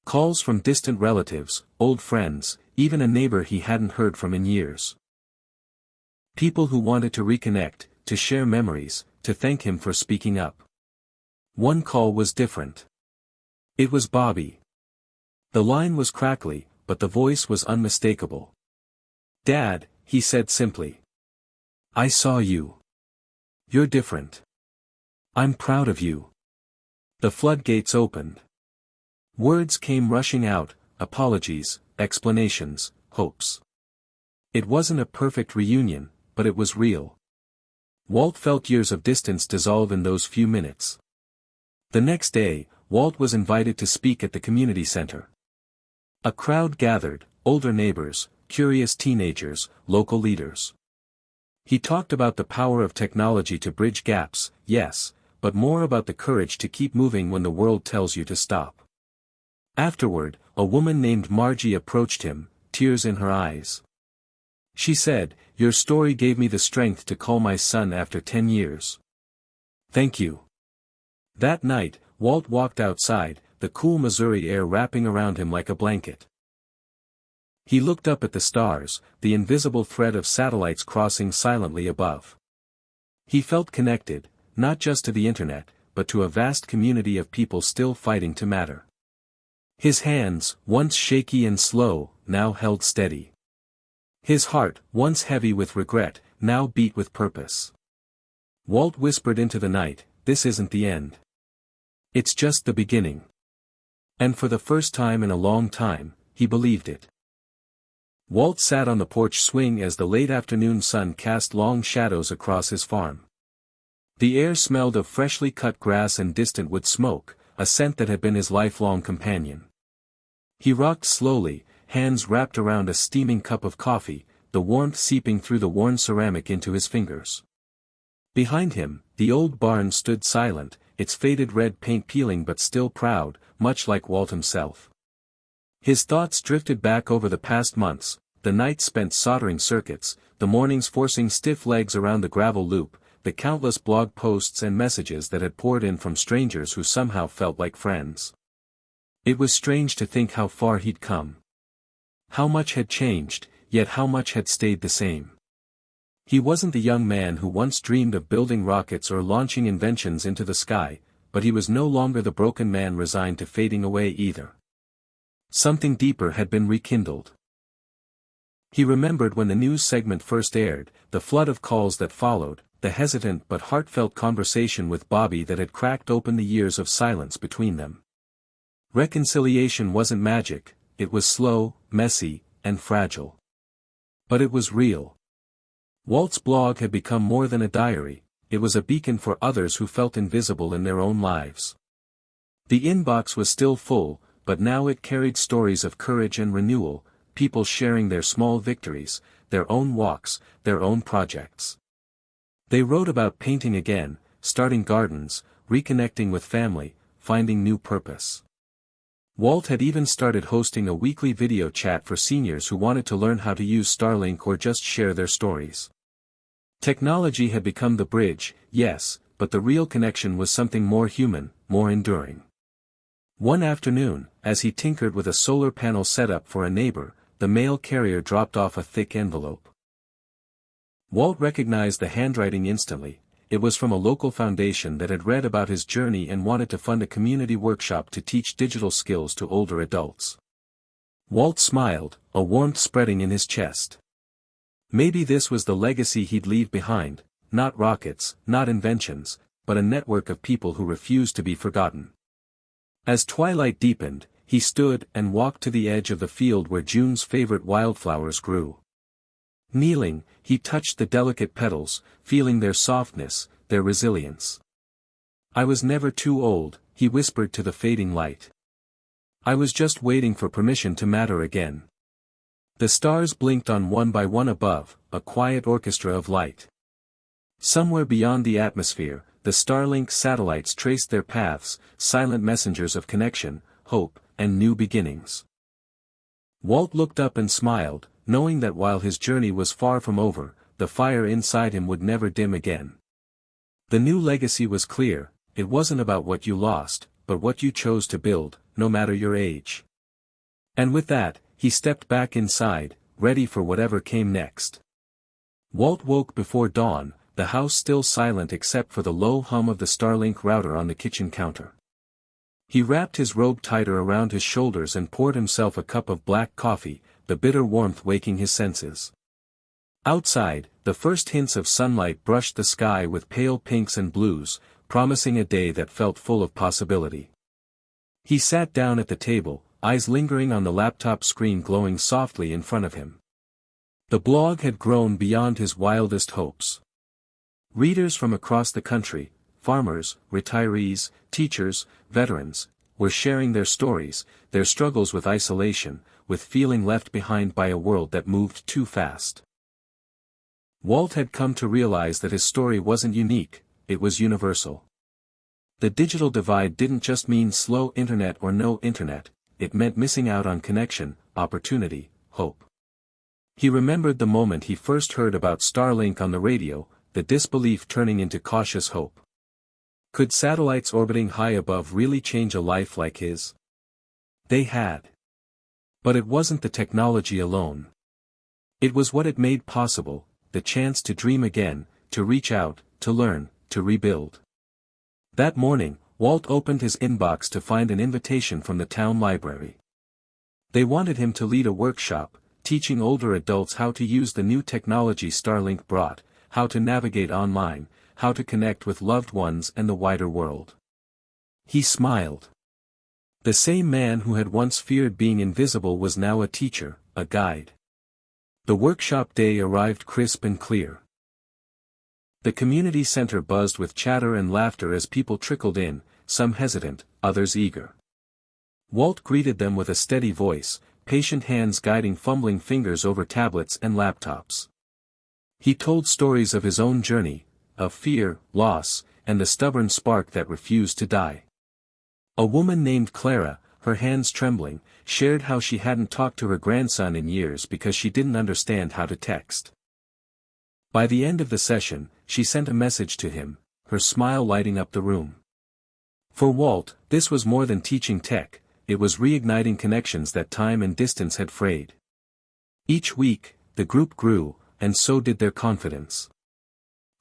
Calls from distant relatives, old friends, even a neighbor he hadn't heard from in years. People who wanted to reconnect, to share memories, to thank him for speaking up. One call was different. It was Bobby. The line was crackly, but the voice was unmistakable. "Dad," he said simply. "I saw you. You're different. I'm proud of you." The floodgates opened. Words came rushing out, apologies, explanations, hopes. It wasn't a perfect reunion, but it was real. Walt felt years of distance dissolve in those few minutes. The next day, Walt was invited to speak at the community center. A crowd gathered, older neighbors, curious teenagers, local leaders. He talked about the power of technology to bridge gaps, yes, but more about the courage to keep moving when the world tells you to stop. Afterward, a woman named Margie approached him, tears in her eyes. She said, "Your story gave me the strength to call my son after 10 years. Thank you." That night, Walt walked outside, the cool Missouri air wrapping around him like a blanket. He looked up at the stars, the invisible thread of satellites crossing silently above. He felt connected, not just to the internet, but to a vast community of people still fighting to matter. His hands, once shaky and slow, now held steady. His heart, once heavy with regret, now beat with purpose. Walt whispered into the night, "This isn't the end. It's just the beginning." And for the first time in a long time, he believed it. Walt sat on the porch swing as the late afternoon sun cast long shadows across his farm. The air smelled of freshly cut grass and distant wood smoke, a scent that had been his lifelong companion. He rocked slowly, hands wrapped around a steaming cup of coffee, the warmth seeping through the worn ceramic into his fingers. Behind him, the old barn stood silent, its faded red paint peeling but still proud, much like Walt himself. His thoughts drifted back over the past months, the nights spent soldering circuits, the mornings forcing stiff legs around the gravel loop, the countless blog posts and messages that had poured in from strangers who somehow felt like friends. It was strange to think how far he'd come. How much had changed, yet how much had stayed the same. He wasn't the young man who once dreamed of building rockets or launching inventions into the sky, but he was no longer the broken man resigned to fading away either. Something deeper had been rekindled. He remembered when the news segment first aired, the flood of calls that followed, the hesitant but heartfelt conversation with Bobby that had cracked open the years of silence between them. Reconciliation wasn't magic, it was slow, messy, and fragile. But it was real. Walt's blog had become more than a diary, it was a beacon for others who felt invisible in their own lives. The inbox was still full, but now it carried stories of courage and renewal, people sharing their small victories, their own walks, their own projects. They wrote about painting again, starting gardens, reconnecting with family, finding new purpose. Walt had even started hosting a weekly video chat for seniors who wanted to learn how to use Starlink or just share their stories. Technology had become the bridge, yes, but the real connection was something more human, more enduring. One afternoon, as he tinkered with a solar panel setup for a neighbor, the mail carrier dropped off a thick envelope. Walt recognized the handwriting instantly. It was from a local foundation that had read about his journey and wanted to fund a community workshop to teach digital skills to older adults. Walt smiled, a warmth spreading in his chest. Maybe this was the legacy he'd leave behind, not rockets, not inventions, but a network of people who refused to be forgotten. As twilight deepened, he stood and walked to the edge of the field where June's favorite wildflowers grew. Kneeling, he touched the delicate petals, feeling their softness, their resilience. "I was never too old," he whispered to the fading light. "I was just waiting for permission to matter again." The stars blinked on one by one above, a quiet orchestra of light. Somewhere beyond the atmosphere, the Starlink satellites traced their paths, silent messengers of connection, hope, and new beginnings. Walt looked up and smiled, knowing that while his journey was far from over, the fire inside him would never dim again. The new legacy was clear: it wasn't about what you lost, but what you chose to build, no matter your age. And with that, he stepped back inside, ready for whatever came next. Walt woke before dawn, the house still silent except for the low hum of the Starlink router on the kitchen counter. He wrapped his robe tighter around his shoulders and poured himself a cup of black coffee, the bitter warmth waking his senses. Outside, the first hints of sunlight brushed the sky with pale pinks and blues, promising a day that felt full of possibility. He sat down at the table, eyes lingering on the laptop screen glowing softly in front of him. The blog had grown beyond his wildest hopes. Readers from across the country, farmers, retirees, teachers, veterans, were sharing their stories, their struggles with isolation, with feeling left behind by a world that moved too fast. Walt had come to realize that his story wasn't unique, it was universal. The digital divide didn't just mean slow internet or no internet, it meant missing out on connection, opportunity, hope. He remembered the moment he first heard about Starlink on the radio, the disbelief turning into cautious hope. Could satellites orbiting high above really change a life like his? They had. But it wasn't the technology alone. It was what it made possible, the chance to dream again, to reach out, to learn, to rebuild. That morning, Walt opened his inbox to find an invitation from the town library. They wanted him to lead a workshop, teaching older adults how to use the new technology Starlink brought, how to navigate online, how to connect with loved ones and the wider world. He smiled. The same man who had once feared being invisible was now a teacher, a guide. The workshop day arrived crisp and clear. The community center buzzed with chatter and laughter as people trickled in, some hesitant, others eager. Walt greeted them with a steady voice, patient hands guiding fumbling fingers over tablets and laptops. He told stories of his own journey, of fear, loss, and the stubborn spark that refused to die. A woman named Clara, her hands trembling, shared how she hadn't talked to her grandson in years because she didn't understand how to text. By the end of the session, she sent a message to him, her smile lighting up the room. For Walt, this was more than teaching tech, it was reigniting connections that time and distance had frayed. Each week, the group grew, and so did their confidence.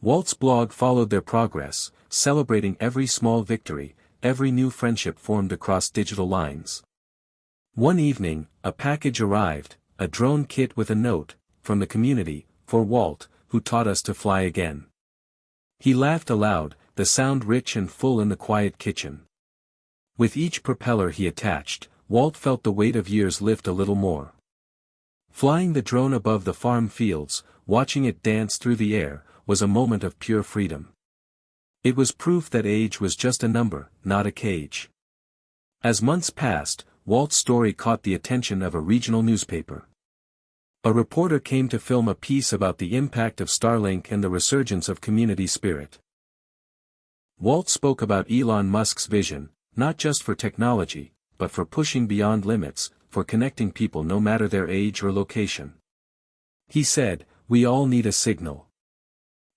Walt's blog followed their progress, celebrating every small victory, every new friendship formed across digital lines. One evening, a package arrived, a drone kit with a note, from the community, for Walt, who taught us to fly again. He laughed aloud, the sound rich and full in the quiet kitchen. With each propeller he attached, Walt felt the weight of years lift a little more. Flying the drone above the farm fields, watching it dance through the air, was a moment of pure freedom. It was proof that age was just a number, not a cage. As months passed, Walt's story caught the attention of a regional newspaper. A reporter came to film a piece about the impact of Starlink and the resurgence of community spirit. Walt spoke about Elon Musk's vision, not just for technology, but for pushing beyond limits, for connecting people no matter their age or location. He said, "We all need a signal.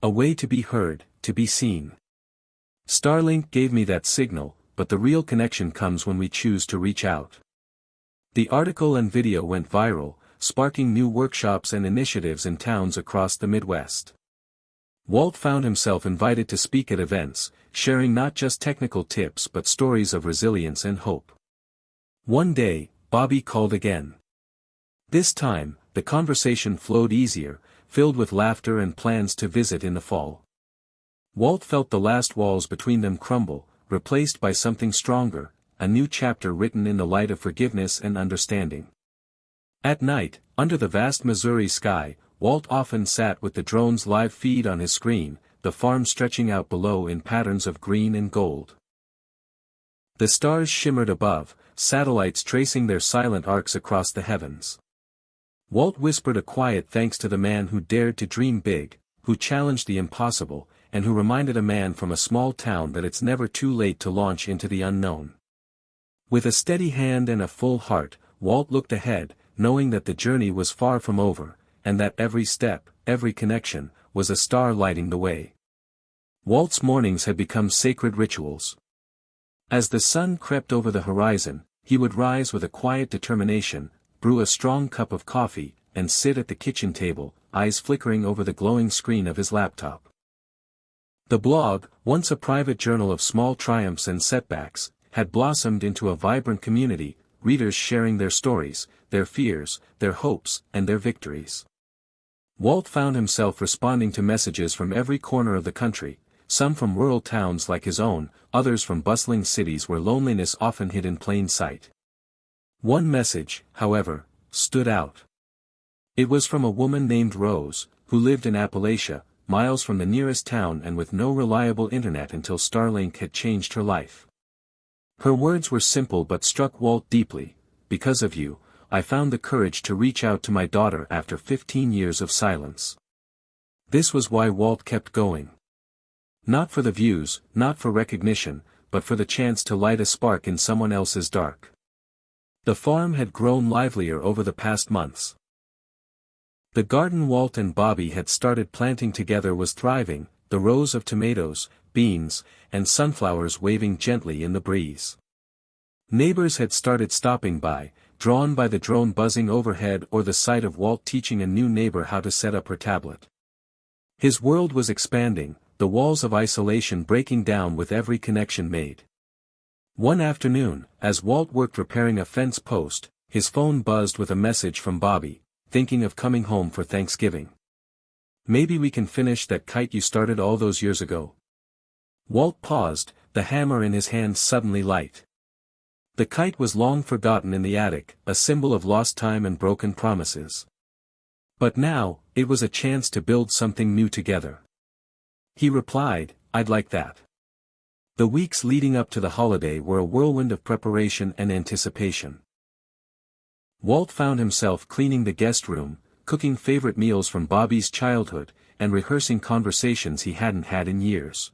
A way to be heard, to be seen. Starlink gave me that signal, but the real connection comes when we choose to reach out." The article and video went viral, sparking new workshops and initiatives in towns across the Midwest. Walt found himself invited to speak at events, sharing not just technical tips but stories of resilience and hope. One day, Bobby called again. This time, the conversation flowed easier, filled with laughter and plans to visit in the fall. Walt felt the last walls between them crumble, replaced by something stronger, a new chapter written in the light of forgiveness and understanding. At night, under the vast Missouri sky, Walt often sat with the drone's live feed on his screen, the farm stretching out below in patterns of green and gold. The stars shimmered above, satellites tracing their silent arcs across the heavens. Walt whispered a quiet thanks to the man who dared to dream big, who challenged the impossible, and who reminded a man from a small town that it's never too late to launch into the unknown. With a steady hand and a full heart, Walt looked ahead, knowing that the journey was far from over, and that every step, every connection, was a star lighting the way. Walt's mornings had become sacred rituals. As the sun crept over the horizon, he would rise with a quiet determination, brew a strong cup of coffee, and sit at the kitchen table, eyes flickering over the glowing screen of his laptop. The blog, once a private journal of small triumphs and setbacks, had blossomed into a vibrant community, readers sharing their stories, their fears, their hopes, and their victories. Walt found himself responding to messages from every corner of the country, some from rural towns like his own, others from bustling cities where loneliness often hid in plain sight. One message, however, stood out. It was from a woman named Rose, who lived in Appalachia, miles from the nearest town and with no reliable internet until Starlink had changed her life. Her words were simple but struck Walt deeply. "Because of you, I found the courage to reach out to my daughter after 15 years of silence." This was why Walt kept going. Not for the views, not for recognition, but for the chance to light a spark in someone else's dark. The farm had grown livelier over the past months. The garden Walt and Bobby had started planting together was thriving, the rows of tomatoes, beans, and sunflowers waving gently in the breeze. Neighbors had started stopping by, drawn by the drone buzzing overhead or the sight of Walt teaching a new neighbor how to set up her tablet. His world was expanding, the walls of isolation breaking down with every connection made. One afternoon, as Walt worked repairing a fence post, his phone buzzed with a message from Bobby, "Thinking of coming home for Thanksgiving. Maybe we can finish that kite you started all those years ago." Walt paused, the hammer in his hand suddenly light. The kite was long forgotten in the attic, a symbol of lost time and broken promises. But now, it was a chance to build something new together. He replied, "I'd like that." The weeks leading up to the holiday were a whirlwind of preparation and anticipation. Walt found himself cleaning the guest room, cooking favorite meals from Bobby's childhood, and rehearsing conversations he hadn't had in years.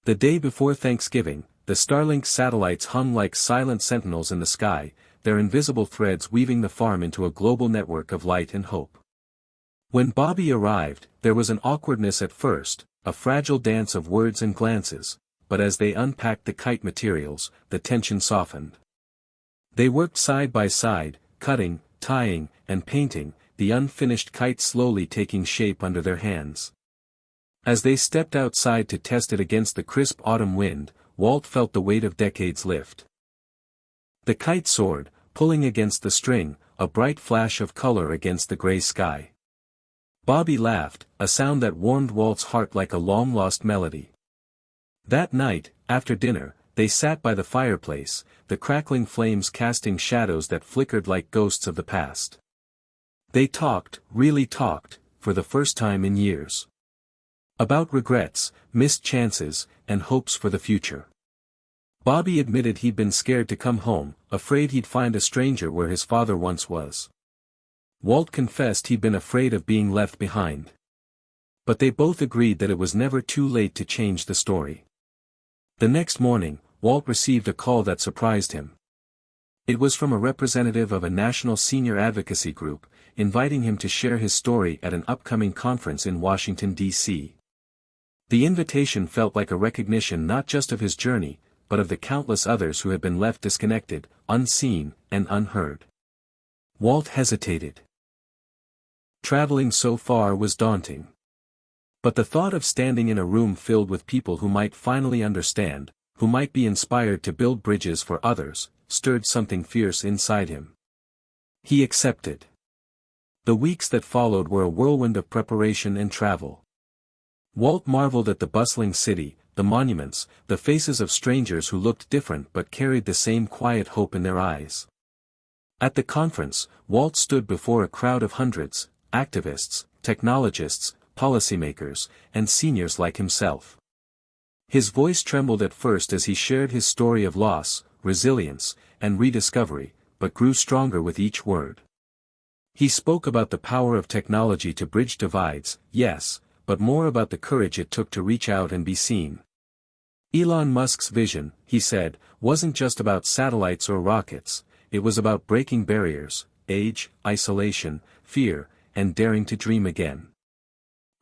The day before Thanksgiving, the Starlink satellites hung like silent sentinels in the sky, their invisible threads weaving the farm into a global network of light and hope. When Bobby arrived, there was an awkwardness at first, a fragile dance of words and glances, but as they unpacked the kite materials, the tension softened. They worked side by side, cutting, tying, and painting, the unfinished kite slowly taking shape under their hands. As they stepped outside to test it against the crisp autumn wind, Walt felt the weight of decades lift. The kite soared, pulling against the string, a bright flash of color against the gray sky. Bobby laughed, a sound that warmed Walt's heart like a long-lost melody. That night, after dinner, they sat by the fireplace, the crackling flames casting shadows that flickered like ghosts of the past. They talked, really talked, for the first time in years. About regrets, missed chances, and hopes for the future. Bobby admitted he'd been scared to come home, afraid he'd find a stranger where his father once was. Walt confessed he'd been afraid of being left behind. But they both agreed that it was never too late to change the story. The next morning, Walt received a call that surprised him. It was from a representative of a national senior advocacy group, inviting him to share his story at an upcoming conference in Washington, D.C. The invitation felt like a recognition not just of his journey, but of the countless others who had been left disconnected, unseen, and unheard. Walt hesitated. Traveling so far was daunting. But the thought of standing in a room filled with people who might finally understand, who might be inspired to build bridges for others, stirred something fierce inside him. He accepted. The weeks that followed were a whirlwind of preparation and travel. Walt marveled at the bustling city, the monuments, the faces of strangers who looked different but carried the same quiet hope in their eyes. At the conference, Walt stood before a crowd of hundreds, activists, technologists, policymakers, and seniors like himself. His voice trembled at first as he shared his story of loss, resilience, and rediscovery, but grew stronger with each word. He spoke about the power of technology to bridge divides, yes, but more about the courage it took to reach out and be seen. Elon Musk's vision, he said, wasn't just about satellites or rockets, it was about breaking barriers, age, isolation, fear, and daring to dream again.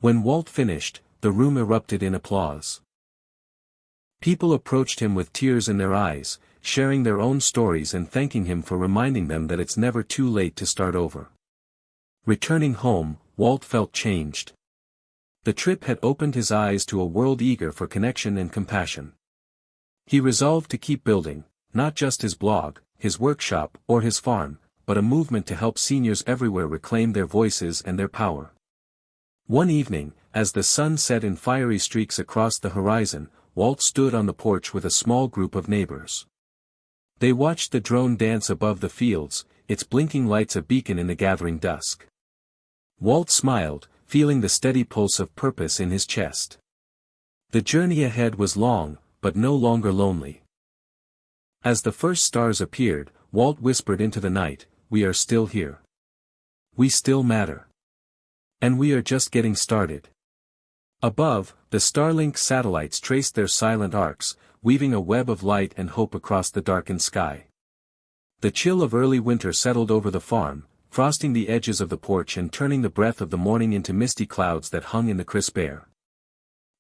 When Walt finished, the room erupted in applause. People approached him with tears in their eyes, sharing their own stories and thanking him for reminding them that it's never too late to start over. Returning home, Walt felt changed. The trip had opened his eyes to a world eager for connection and compassion. He resolved to keep building, not just his blog, his workshop, or his farm, but a movement to help seniors everywhere reclaim their voices and their power. One evening, as the sun set in fiery streaks across the horizon, Walt stood on the porch with a small group of neighbors. They watched the drone dance above the fields, its blinking lights a beacon in the gathering dusk. Walt smiled, feeling the steady pulse of purpose in his chest. The journey ahead was long, but no longer lonely. As the first stars appeared, Walt whispered into the night, "We are still here. We still matter. And we are just getting started." Above, the Starlink satellites traced their silent arcs, weaving a web of light and hope across the darkened sky. The chill of early winter settled over the farm, frosting the edges of the porch and turning the breath of the morning into misty clouds that hung in the crisp air.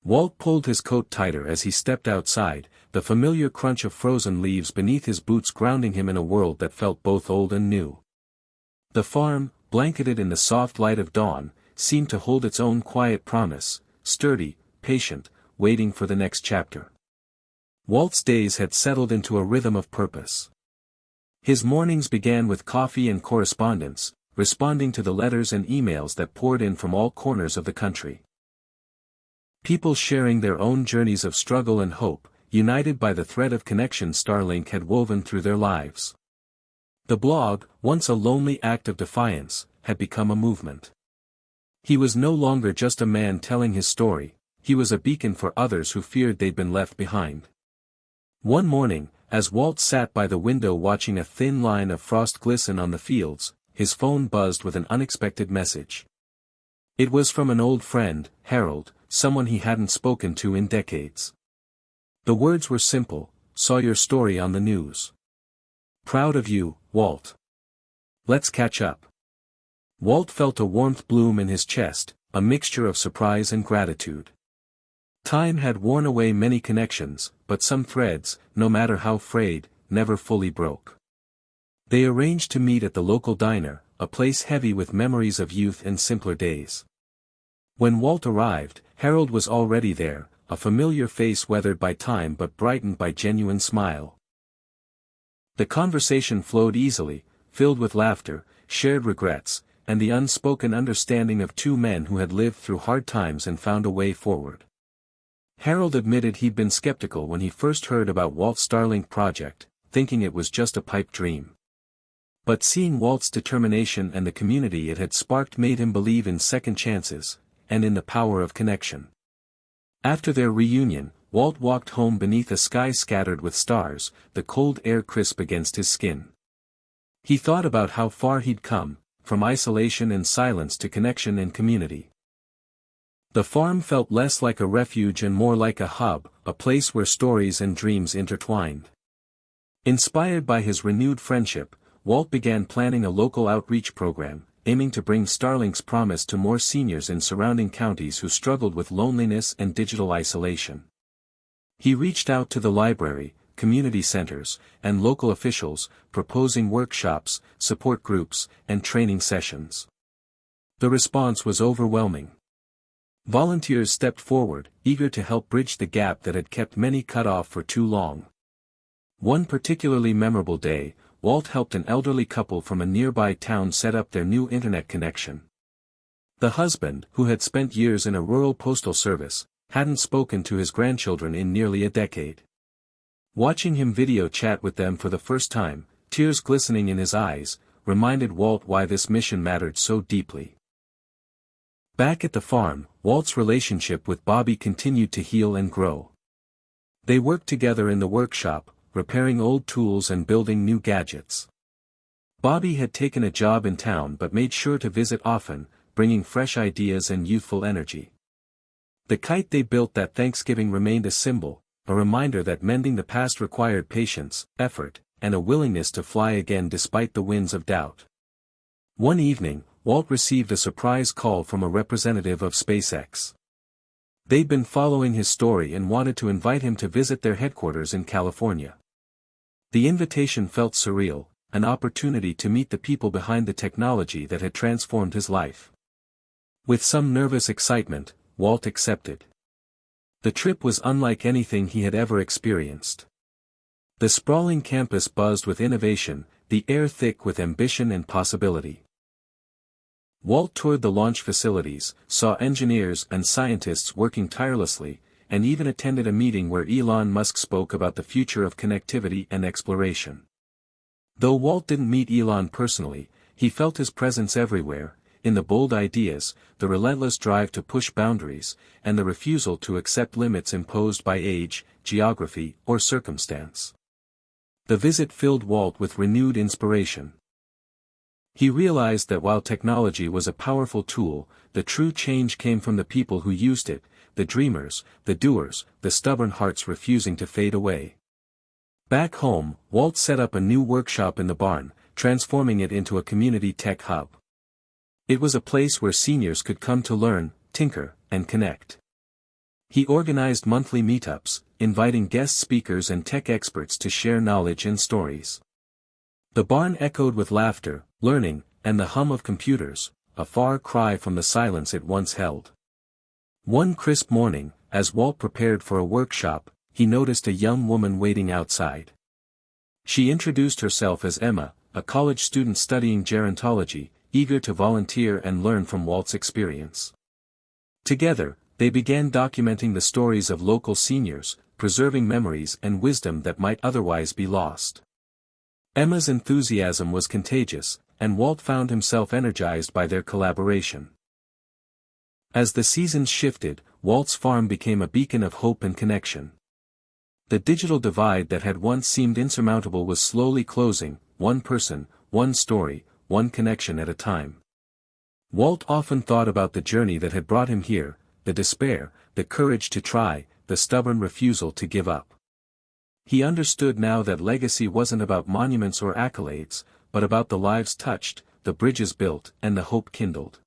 Walt pulled his coat tighter as he stepped outside, the familiar crunch of frozen leaves beneath his boots grounding him in a world that felt both old and new. The farm, blanketed in the soft light of dawn, seemed to hold its own quiet promise, sturdy, patient, waiting for the next chapter. Walt's days had settled into a rhythm of purpose. His mornings began with coffee and correspondence, responding to the letters and emails that poured in from all corners of the country. People sharing their own journeys of struggle and hope, united by the thread of connection Starlink had woven through their lives. The blog, once a lonely act of defiance, had become a movement. He was no longer just a man telling his story, he was a beacon for others who feared they'd been left behind. One morning, as Walt sat by the window watching a thin line of frost glisten on the fields, his phone buzzed with an unexpected message. It was from an old friend, Harold, someone he hadn't spoken to in decades. The words were simple, "Saw your story on the news. Proud of you, Walt. Let's catch up." Walt felt a warmth bloom in his chest, a mixture of surprise and gratitude. Time had worn away many connections, but some threads, no matter how frayed, never fully broke. They arranged to meet at the local diner, a place heavy with memories of youth and simpler days. When Walt arrived, Harold was already there, a familiar face weathered by time but brightened by genuine smile. The conversation flowed easily, filled with laughter, shared regrets, and the unspoken understanding of two men who had lived through hard times and found a way forward. Harold admitted he'd been skeptical when he first heard about Walt's Starlink project, thinking it was just a pipe dream. But seeing Walt's determination and the community it had sparked made him believe in second chances, and in the power of connection. After their reunion, Walt walked home beneath a sky scattered with stars, the cold air crisp against his skin. He thought about how far he'd come, from isolation and silence to connection and community. The farm felt less like a refuge and more like a hub, a place where stories and dreams intertwined. Inspired by his renewed friendship, Walt began planning a local outreach program, aiming to bring Starlink's promise to more seniors in surrounding counties who struggled with loneliness and digital isolation. He reached out to the library, community centers, and local officials, proposing workshops, support groups, and training sessions. The response was overwhelming. Volunteers stepped forward, eager to help bridge the gap that had kept many cut off for too long. One particularly memorable day, Walt helped an elderly couple from a nearby town set up their new internet connection. The husband, who had spent years in a rural postal service, hadn't spoken to his grandchildren in nearly a decade. Watching him video chat with them for the first time, tears glistening in his eyes, reminded Walt why this mission mattered so deeply. Back at the farm, Walt's relationship with Bobby continued to heal and grow. They worked together in the workshop, repairing old tools and building new gadgets. Bobby had taken a job in town but made sure to visit often, bringing fresh ideas and youthful energy. The kite they built that Thanksgiving remained a symbol, a reminder that mending the past required patience, effort, and a willingness to fly again despite the winds of doubt. One evening, Walt received a surprise call from a representative of SpaceX. They'd been following his story and wanted to invite him to visit their headquarters in California. The invitation felt surreal, an opportunity to meet the people behind the technology that had transformed his life. With some nervous excitement, Walt accepted. The trip was unlike anything he had ever experienced. The sprawling campus buzzed with innovation, the air thick with ambition and possibility. Walt toured the launch facilities, saw engineers and scientists working tirelessly, and even attended a meeting where Elon Musk spoke about the future of connectivity and exploration. Though Walt didn't meet Elon personally, he felt his presence everywhere, in the bold ideas, the relentless drive to push boundaries, and the refusal to accept limits imposed by age, geography, or circumstance. The visit filled Walt with renewed inspiration. He realized that while technology was a powerful tool, the true change came from the people who used it, the dreamers, the doers, the stubborn hearts refusing to fade away. Back home, Walt set up a new workshop in the barn, transforming it into a community tech hub. It was a place where seniors could come to learn, tinker, and connect. He organized monthly meetups, inviting guest speakers and tech experts to share knowledge and stories. The barn echoed with laughter, learning, and the hum of computers, a far cry from the silence it once held. One crisp morning, as Walt prepared for a workshop, he noticed a young woman waiting outside. She introduced herself as Emma, a college student studying gerontology, eager to volunteer and learn from Walt's experience. Together, they began documenting the stories of local seniors, preserving memories and wisdom that might otherwise be lost. Emma's enthusiasm was contagious, and Walt found himself energized by their collaboration. As the seasons shifted, Walt's farm became a beacon of hope and connection. The digital divide that had once seemed insurmountable was slowly closing, one person, one story, one connection at a time. Walt often thought about the journey that had brought him here, the despair, the courage to try, the stubborn refusal to give up. He understood now that legacy wasn't about monuments or accolades, but about the lives touched, the bridges built, and the hope kindled.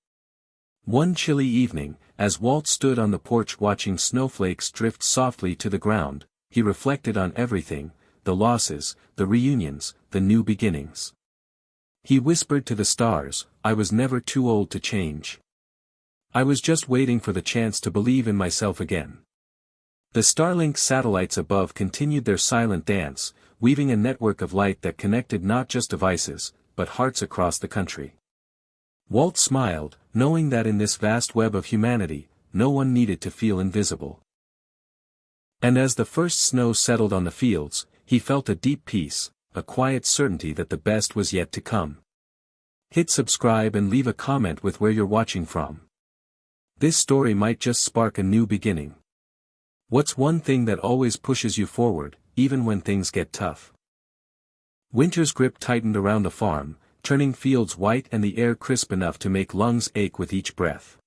One chilly evening, as Walt stood on the porch watching snowflakes drift softly to the ground, he reflected on everything, the losses, the reunions, the new beginnings. He whispered to the stars, "I was never too old to change. I was just waiting for the chance to believe in myself again." The Starlink satellites above continued their silent dance, weaving a network of light that connected not just devices, but hearts across the country. Walt smiled, knowing that in this vast web of humanity, no one needed to feel invisible. And as the first snow settled on the fields, he felt a deep peace, a quiet certainty that the best was yet to come. Hit subscribe and leave a comment with where you're watching from. This story might just spark a new beginning. What's one thing that always pushes you forward, even when things get tough? Winter's grip tightened around the farm, turning fields white and the air crisp enough to make lungs ache with each breath.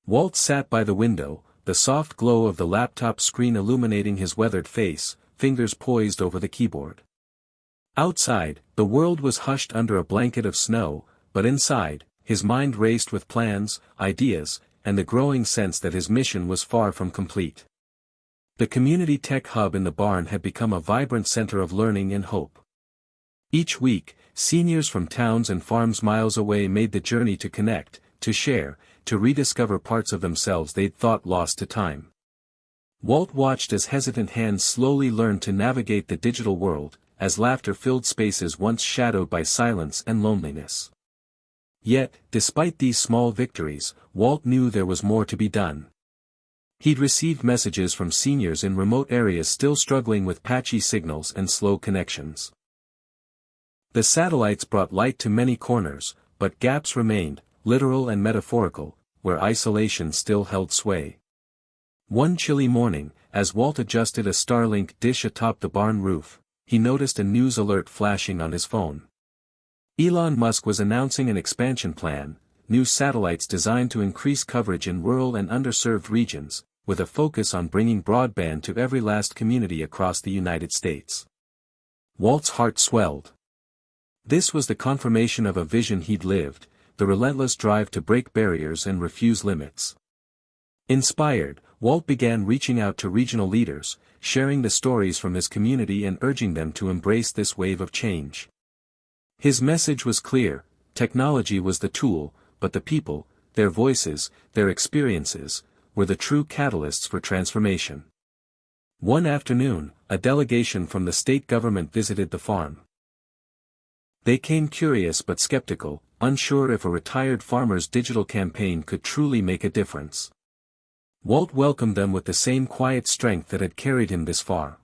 Walt sat by the window, the soft glow of the laptop screen illuminating his weathered face, fingers poised over the keyboard. Outside, the world was hushed under a blanket of snow, but inside, his mind raced with plans, ideas, and the growing sense that his mission was far from complete. The community tech hub in the barn had become a vibrant center of learning and hope. Each week, seniors from towns and farms miles away made the journey to connect, to share, to rediscover parts of themselves they'd thought lost to time. Walt watched as hesitant hands slowly learned to navigate the digital world, as laughter filled spaces once shadowed by silence and loneliness. Yet, despite these small victories, Walt knew there was more to be done. He'd received messages from seniors in remote areas still struggling with patchy signals and slow connections. The satellites brought light to many corners, but gaps remained, literal and metaphorical, where isolation still held sway. One chilly morning, as Walt adjusted a Starlink dish atop the barn roof, he noticed a news alert flashing on his phone. Elon Musk was announcing an expansion plan, new satellites designed to increase coverage in rural and underserved regions, with a focus on bringing broadband to every last community across the United States. Walt's heart swelled. This was the confirmation of a vision he'd lived, the relentless drive to break barriers and refuse limits. Inspired, Walt began reaching out to regional leaders, sharing the stories from his community and urging them to embrace this wave of change. His message was clear: technology was the tool, but the people, their voices, their experiences, were the true catalysts for transformation. One afternoon, a delegation from the state government visited the farm. They came curious but skeptical, unsure if a retired farmer's digital campaign could truly make a difference. Walt welcomed them with the same quiet strength that had carried him this far.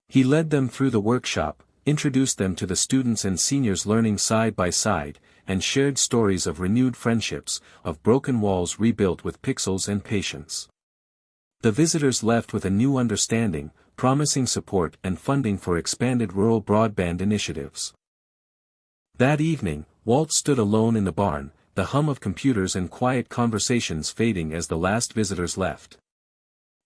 He led them through the workshop, introduced them to the students and seniors learning side by side, and shared stories of renewed friendships, of broken walls rebuilt with pixels and patience. The visitors left with a new understanding, promising support and funding for expanded rural broadband initiatives. That evening, Walt stood alone in the barn, the hum of computers and quiet conversations fading as the last visitors left.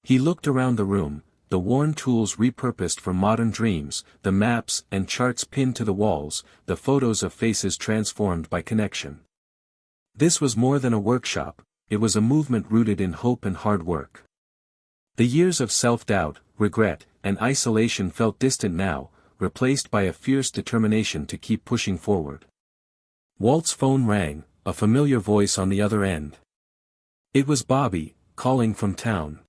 He looked around the room, the worn tools repurposed for modern dreams, the maps and charts pinned to the walls, the photos of faces transformed by connection. This was more than a workshop, it was a movement rooted in hope and hard work. The years of self-doubt, regret, and isolation felt distant now, replaced by a fierce determination to keep pushing forward. Walt's phone rang, a familiar voice on the other end. It was Bobby, calling from town.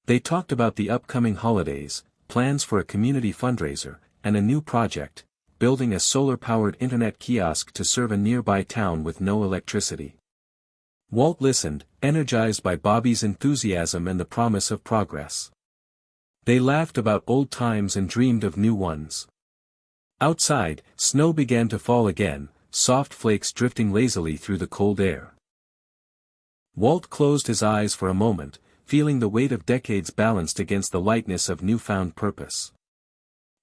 They talked about the upcoming holidays, plans for a community fundraiser, and a new project, building a solar-powered internet kiosk to serve a nearby town with no electricity. Walt listened, energized by Bobby's enthusiasm and the promise of progress. They laughed about old times and dreamed of new ones. Outside, snow began to fall again, soft flakes drifting lazily through the cold air. Walt closed his eyes for a moment, feeling the weight of decades balanced against the lightness of newfound purpose.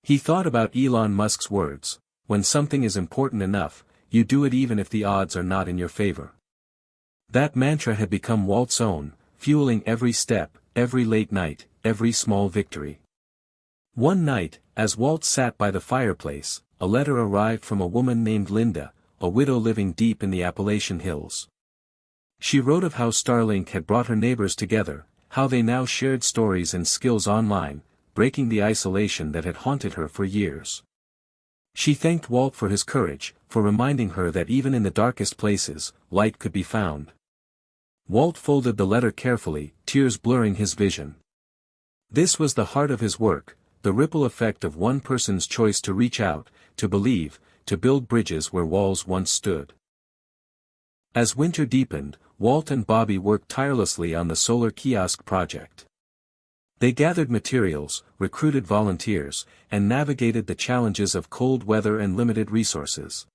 He thought about Elon Musk's words: when something is important enough, you do it even if the odds are not in your favor. That mantra had become Walt's own, fueling every step, every late night, every small victory. One night, as Walt sat by the fireplace, a letter arrived from a woman named Linda, a widow living deep in the Appalachian hills. She wrote of how Starlink had brought her neighbors together, how they now shared stories and skills online, breaking the isolation that had haunted her for years. She thanked Walt for his courage, for reminding her that even in the darkest places, light could be found. Walt folded the letter carefully, tears blurring his vision. This was the heart of his work, the ripple effect of one person's choice to reach out, to believe, to build bridges where walls once stood. As winter deepened, Walt and Bobby worked tirelessly on the solar kiosk project. They gathered materials, recruited volunteers, and navigated the challenges of cold weather and limited resources.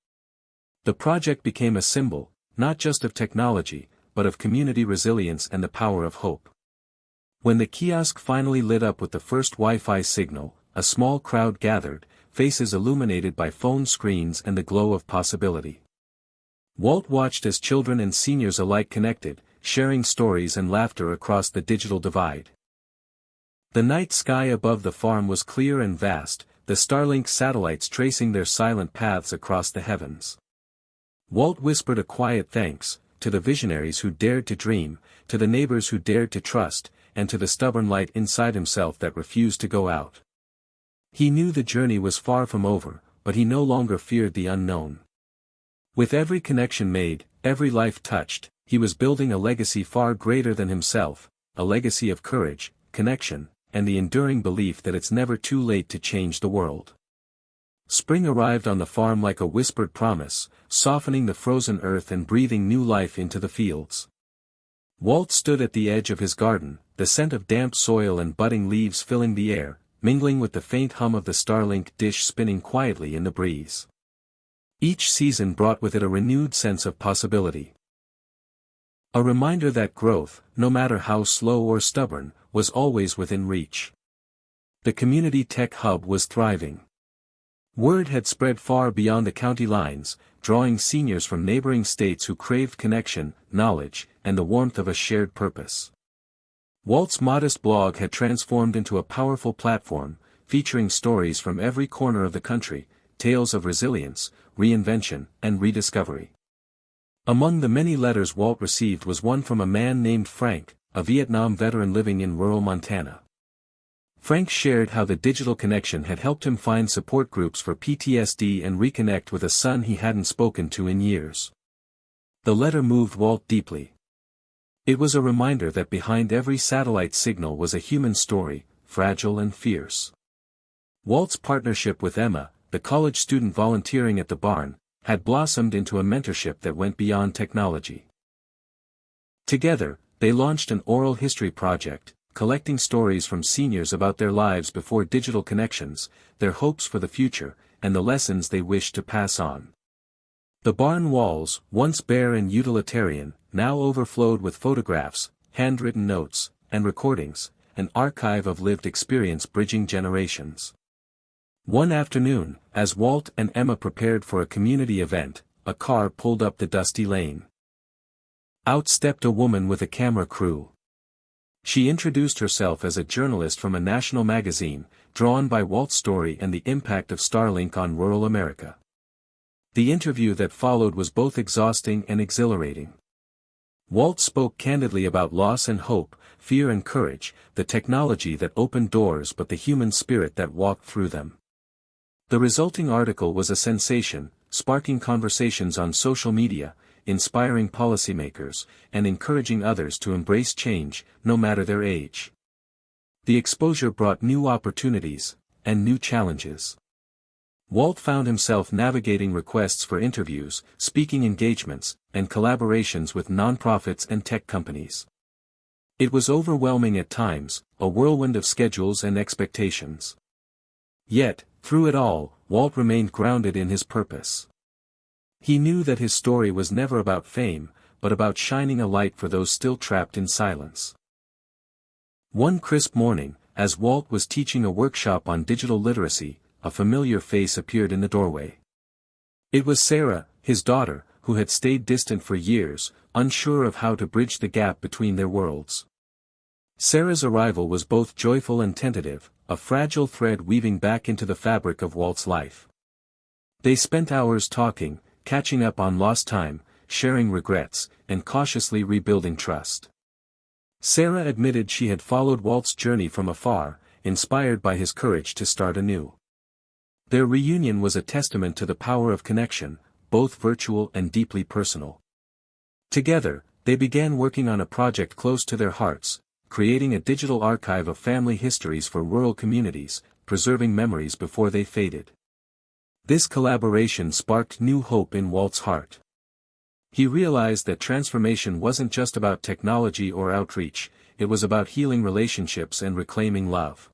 The project became a symbol, not just of technology, but of community resilience and the power of hope. When the kiosk finally lit up with the first Wi-Fi signal, a small crowd gathered, faces illuminated by phone screens and the glow of possibility. Walt watched as children and seniors alike connected, sharing stories and laughter across the digital divide. The night sky above the farm was clear and vast, the Starlink satellites tracing their silent paths across the heavens. Walt whispered a quiet thanks, to the visionaries who dared to dream, to the neighbors who dared to trust, and to the stubborn light inside himself that refused to go out. He knew the journey was far from over, but he no longer feared the unknown. With every connection made, every life touched, he was building a legacy far greater than himself, a legacy of courage, connection, and the enduring belief that it's never too late to change the world. Spring arrived on the farm like a whispered promise, softening the frozen earth and breathing new life into the fields. Walt stood at the edge of his garden, the scent of damp soil and budding leaves filling the air, mingling with the faint hum of the Starlink dish spinning quietly in the breeze. Each season brought with it a renewed sense of possibility. A reminder that growth, no matter how slow or stubborn, was always within reach. The community tech hub was thriving. Word had spread far beyond the county lines, drawing seniors from neighboring states who craved connection, knowledge, and the warmth of a shared purpose. Walt's modest blog had transformed into a powerful platform, featuring stories from every corner of the country, tales of resilience, reinvention, and rediscovery. Among the many letters Walt received was one from a man named Frank, a Vietnam veteran living in rural Montana. Frank shared how the digital connection had helped him find support groups for PTSD and reconnect with a son he hadn't spoken to in years. The letter moved Walt deeply. It was a reminder that behind every satellite signal was a human story, fragile and fierce. Walt's partnership with Emma, the college student volunteering at the barn, had blossomed into a mentorship that went beyond technology. Together, they launched an oral history project, collecting stories from seniors about their lives before digital connections, their hopes for the future, and the lessons they wished to pass on. The barn walls, once bare and utilitarian, now overflowed with photographs, handwritten notes, and recordings, an archive of lived experience bridging generations. One afternoon, as Walt and Emma prepared for a community event, a car pulled up the dusty lane. Out stepped a woman with a camera crew. She introduced herself as a journalist from a national magazine, drawn by Walt's story and the impact of Starlink on rural America. The interview that followed was both exhausting and exhilarating. Walt spoke candidly about loss and hope, fear and courage, the technology that opened doors but the human spirit that walked through them. The resulting article was a sensation, sparking conversations on social media, inspiring policymakers, and encouraging others to embrace change, no matter their age. The exposure brought new opportunities, and new challenges. Walt found himself navigating requests for interviews, speaking engagements, and collaborations with nonprofits and tech companies. It was overwhelming at times, a whirlwind of schedules and expectations. Yet, through it all, Walt remained grounded in his purpose. He knew that his story was never about fame, but about shining a light for those still trapped in silence. One crisp morning, as Walt was teaching a workshop on digital literacy, a familiar face appeared in the doorway. It was Sarah, his daughter, who had stayed distant for years, unsure of how to bridge the gap between their worlds. Sarah's arrival was both joyful and tentative, a fragile thread weaving back into the fabric of Walt's life. They spent hours talking, catching up on lost time, sharing regrets, and cautiously rebuilding trust. Sarah admitted she had followed Walt's journey from afar, inspired by his courage to start anew. Their reunion was a testament to the power of connection, both virtual and deeply personal. Together, they began working on a project close to their hearts, creating a digital archive of family histories for rural communities, preserving memories before they faded. This collaboration sparked new hope in Walt's heart. He realized that transformation wasn't just about technology or outreach, it was about healing relationships and reclaiming love.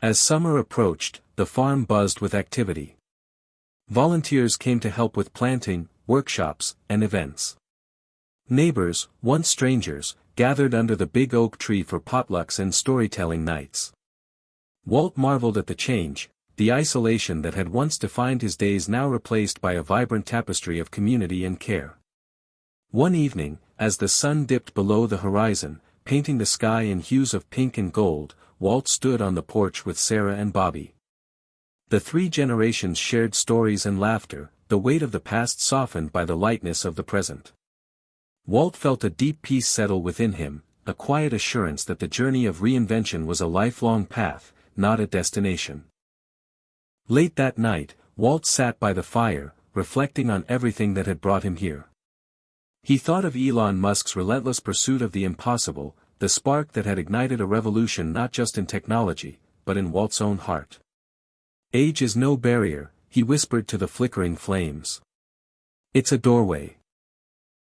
As summer approached, the farm buzzed with activity. Volunteers came to help with planting, workshops, and events. Neighbors, once strangers, gathered under the big oak tree for potlucks and storytelling nights. Walt marveled at the change, the isolation that had once defined his days now replaced by a vibrant tapestry of community and care. One evening, as the sun dipped below the horizon, painting the sky in hues of pink and gold, Walt stood on the porch with Sarah and Bobby. The three generations shared stories and laughter, the weight of the past softened by the lightness of the present. Walt felt a deep peace settle within him, a quiet assurance that the journey of reinvention was a lifelong path, not a destination. Late that night, Walt sat by the fire, reflecting on everything that had brought him here. He thought of Elon Musk's relentless pursuit of the impossible, the spark that had ignited a revolution not just in technology, but in Walt's own heart. Age is no barrier, he whispered to the flickering flames. It's a doorway.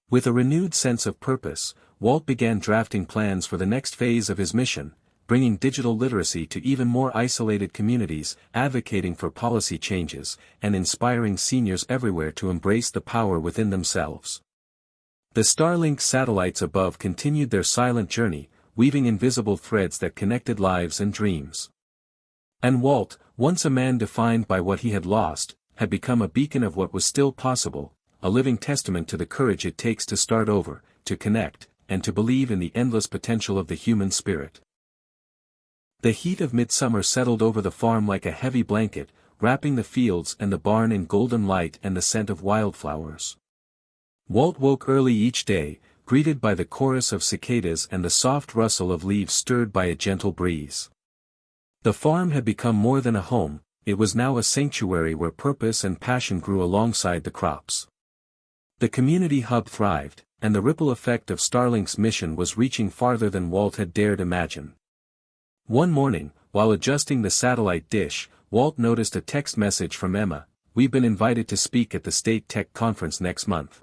With a renewed sense of purpose, Walt began drafting plans for the next phase of his mission, bringing digital literacy to even more isolated communities, advocating for policy changes, and inspiring seniors everywhere to embrace the power within themselves. The Starlink satellites above continued their silent journey, weaving invisible threads that connected lives and dreams. And Walt, once a man defined by what he had lost, had become a beacon of what was still possible, a living testament to the courage it takes to start over, to connect, and to believe in the endless potential of the human spirit. The heat of midsummer settled over the farm like a heavy blanket, wrapping the fields and the barn in golden light and the scent of wildflowers. Walt woke early each day, greeted by the chorus of cicadas and the soft rustle of leaves stirred by a gentle breeze. The farm had become more than a home, it was now a sanctuary where purpose and passion grew alongside the crops. The community hub thrived, and the ripple effect of Starlink's mission was reaching farther than Walt had dared imagine. One morning, while adjusting the satellite dish, Walt noticed a text message from Emma: "We've been invited to speak at the State Tech Conference next month.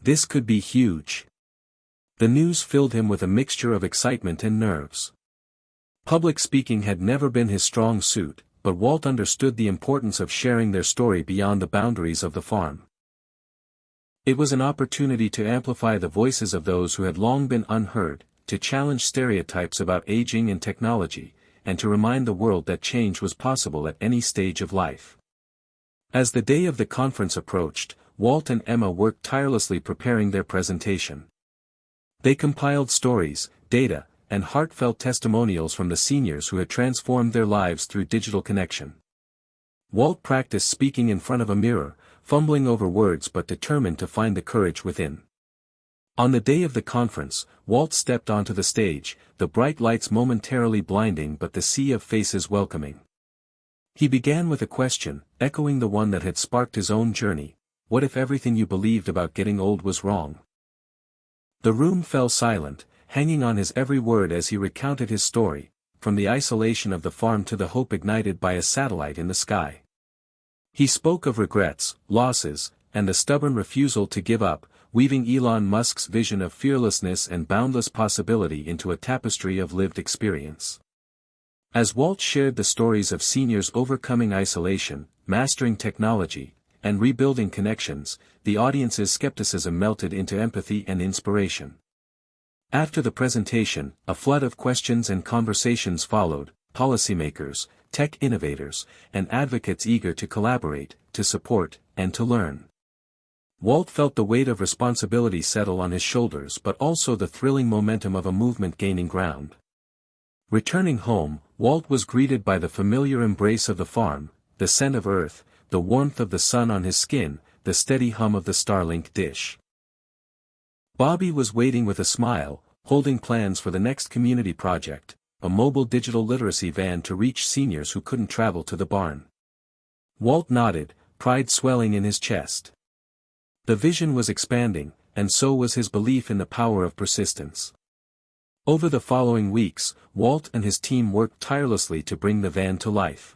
This could be huge." The news filled him with a mixture of excitement and nerves. Public speaking had never been his strong suit, but Walt understood the importance of sharing their story beyond the boundaries of the farm. It was an opportunity to amplify the voices of those who had long been unheard, to challenge stereotypes about aging and technology, and to remind the world that change was possible at any stage of life. As the day of the conference approached, Walt and Emma worked tirelessly preparing their presentation. They compiled stories, data, and heartfelt testimonials from the seniors who had transformed their lives through digital connection. Walt practiced speaking in front of a mirror, fumbling over words but determined to find the courage within. On the day of the conference, Walt stepped onto the stage, the bright lights momentarily blinding but the sea of faces welcoming. He began with a question, echoing the one that had sparked his own journey: what if everything you believed about getting old was wrong? The room fell silent, hanging on his every word as he recounted his story, from the isolation of the farm to the hope ignited by a satellite in the sky. He spoke of regrets, losses, and the stubborn refusal to give up, weaving Elon Musk's vision of fearlessness and boundless possibility into a tapestry of lived experience. As Walt shared the stories of seniors overcoming isolation, mastering technology, and rebuilding connections, the audience's skepticism melted into empathy and inspiration. After the presentation, a flood of questions and conversations followed: policymakers, tech innovators, and advocates eager to collaborate, to support, and to learn. Walt felt the weight of responsibility settle on his shoulders but also the thrilling momentum of a movement gaining ground. Returning home, Walt was greeted by the familiar embrace of the farm, the scent of earth, the warmth of the sun on his skin, the steady hum of the Starlink dish. Bobby was waiting with a smile, holding plans for the next community project, a mobile digital literacy van to reach seniors who couldn't travel to the barn. Walt nodded, pride swelling in his chest. The vision was expanding, and so was his belief in the power of persistence. Over the following weeks, Walt and his team worked tirelessly to bring the van to life.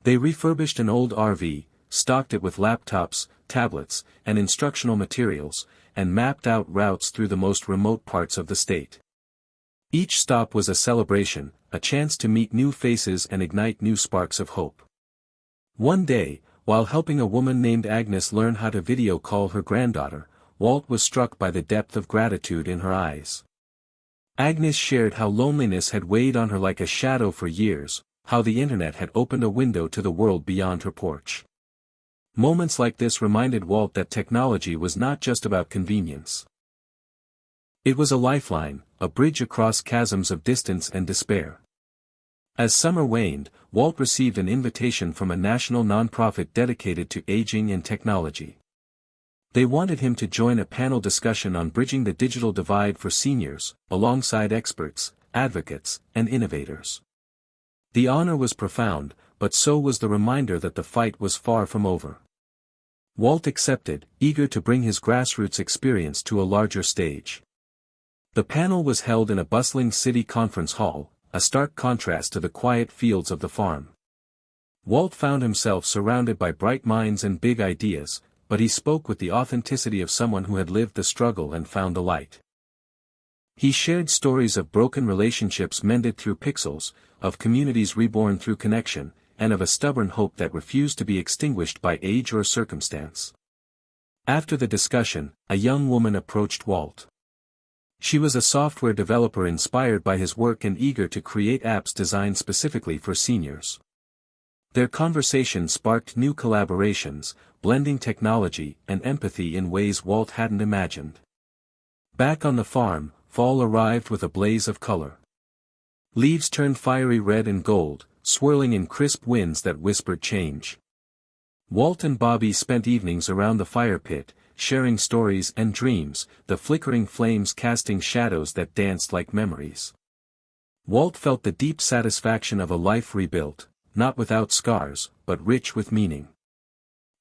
They refurbished an old RV, stocked it with laptops, tablets, and instructional materials, and mapped out routes through the most remote parts of the state. Each stop was a celebration, a chance to meet new faces and ignite new sparks of hope. One day, while helping a woman named Agnes learn how to video call her granddaughter, Walt was struck by the depth of gratitude in her eyes. Agnes shared how loneliness had weighed on her like a shadow for years, how the internet had opened a window to the world beyond her porch. Moments like this reminded Walt that technology was not just about convenience. It was a lifeline, a bridge across chasms of distance and despair. As summer waned, Walt received an invitation from a national nonprofit dedicated to aging and technology. They wanted him to join a panel discussion on bridging the digital divide for seniors, alongside experts, advocates, and innovators. The honor was profound, but so was the reminder that the fight was far from over. Walt accepted, eager to bring his grassroots experience to a larger stage. The panel was held in a bustling city conference hall, a stark contrast to the quiet fields of the farm. Walt found himself surrounded by bright minds and big ideas, but he spoke with the authenticity of someone who had lived the struggle and found the light. He shared stories of broken relationships mended through pixels, of communities reborn through connection, and of a stubborn hope that refused to be extinguished by age or circumstance. After the discussion, a young woman approached Walt. She was a software developer inspired by his work and eager to create apps designed specifically for seniors. Their conversation sparked new collaborations, blending technology and empathy in ways Walt hadn't imagined. Back on the farm, fall arrived with a blaze of color. Leaves turned fiery red and gold, swirling in crisp winds that whispered change. Walt and Bobby spent evenings around the fire pit, sharing stories and dreams, the flickering flames casting shadows that danced like memories. Walt felt the deep satisfaction of a life rebuilt, not without scars, but rich with meaning.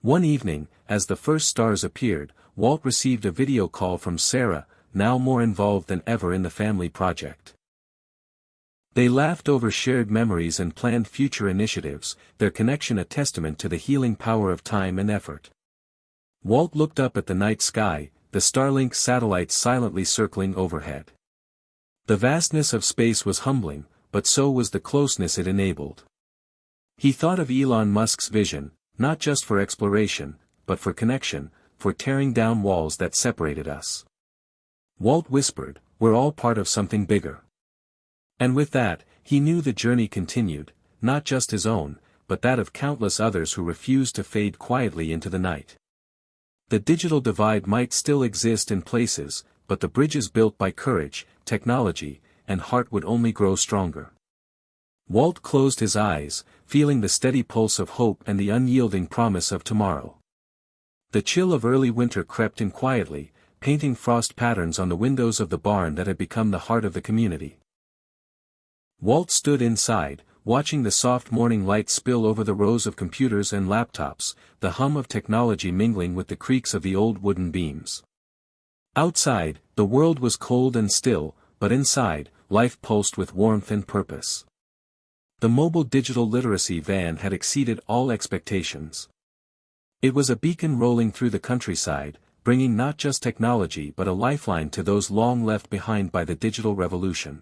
One evening, as the first stars appeared, Walt received a video call from Sarah, now more involved than ever in the family project. They laughed over shared memories and planned future initiatives, their connection a testament to the healing power of time and effort. Walt looked up at the night sky, the Starlink satellites silently circling overhead. The vastness of space was humbling, but so was the closeness it enabled. He thought of Elon Musk's vision, not just for exploration, but for connection, for tearing down walls that separated us. Walt whispered, "We're all part of something bigger." And with that, he knew the journey continued, not just his own, but that of countless others who refused to fade quietly into the night. The digital divide might still exist in places, but the bridges built by courage, technology, and heart would only grow stronger. Walt closed his eyes, feeling the steady pulse of hope and the unyielding promise of tomorrow. The chill of early winter crept in quietly, painting frost patterns on the windows of the barn that had become the heart of the community. Walt stood inside, watching the soft morning light spill over the rows of computers and laptops, the hum of technology mingling with the creaks of the old wooden beams. Outside, the world was cold and still, but inside, life pulsed with warmth and purpose. The mobile digital literacy van had exceeded all expectations. It was a beacon rolling through the countryside, bringing not just technology but a lifeline to those long left behind by the digital revolution.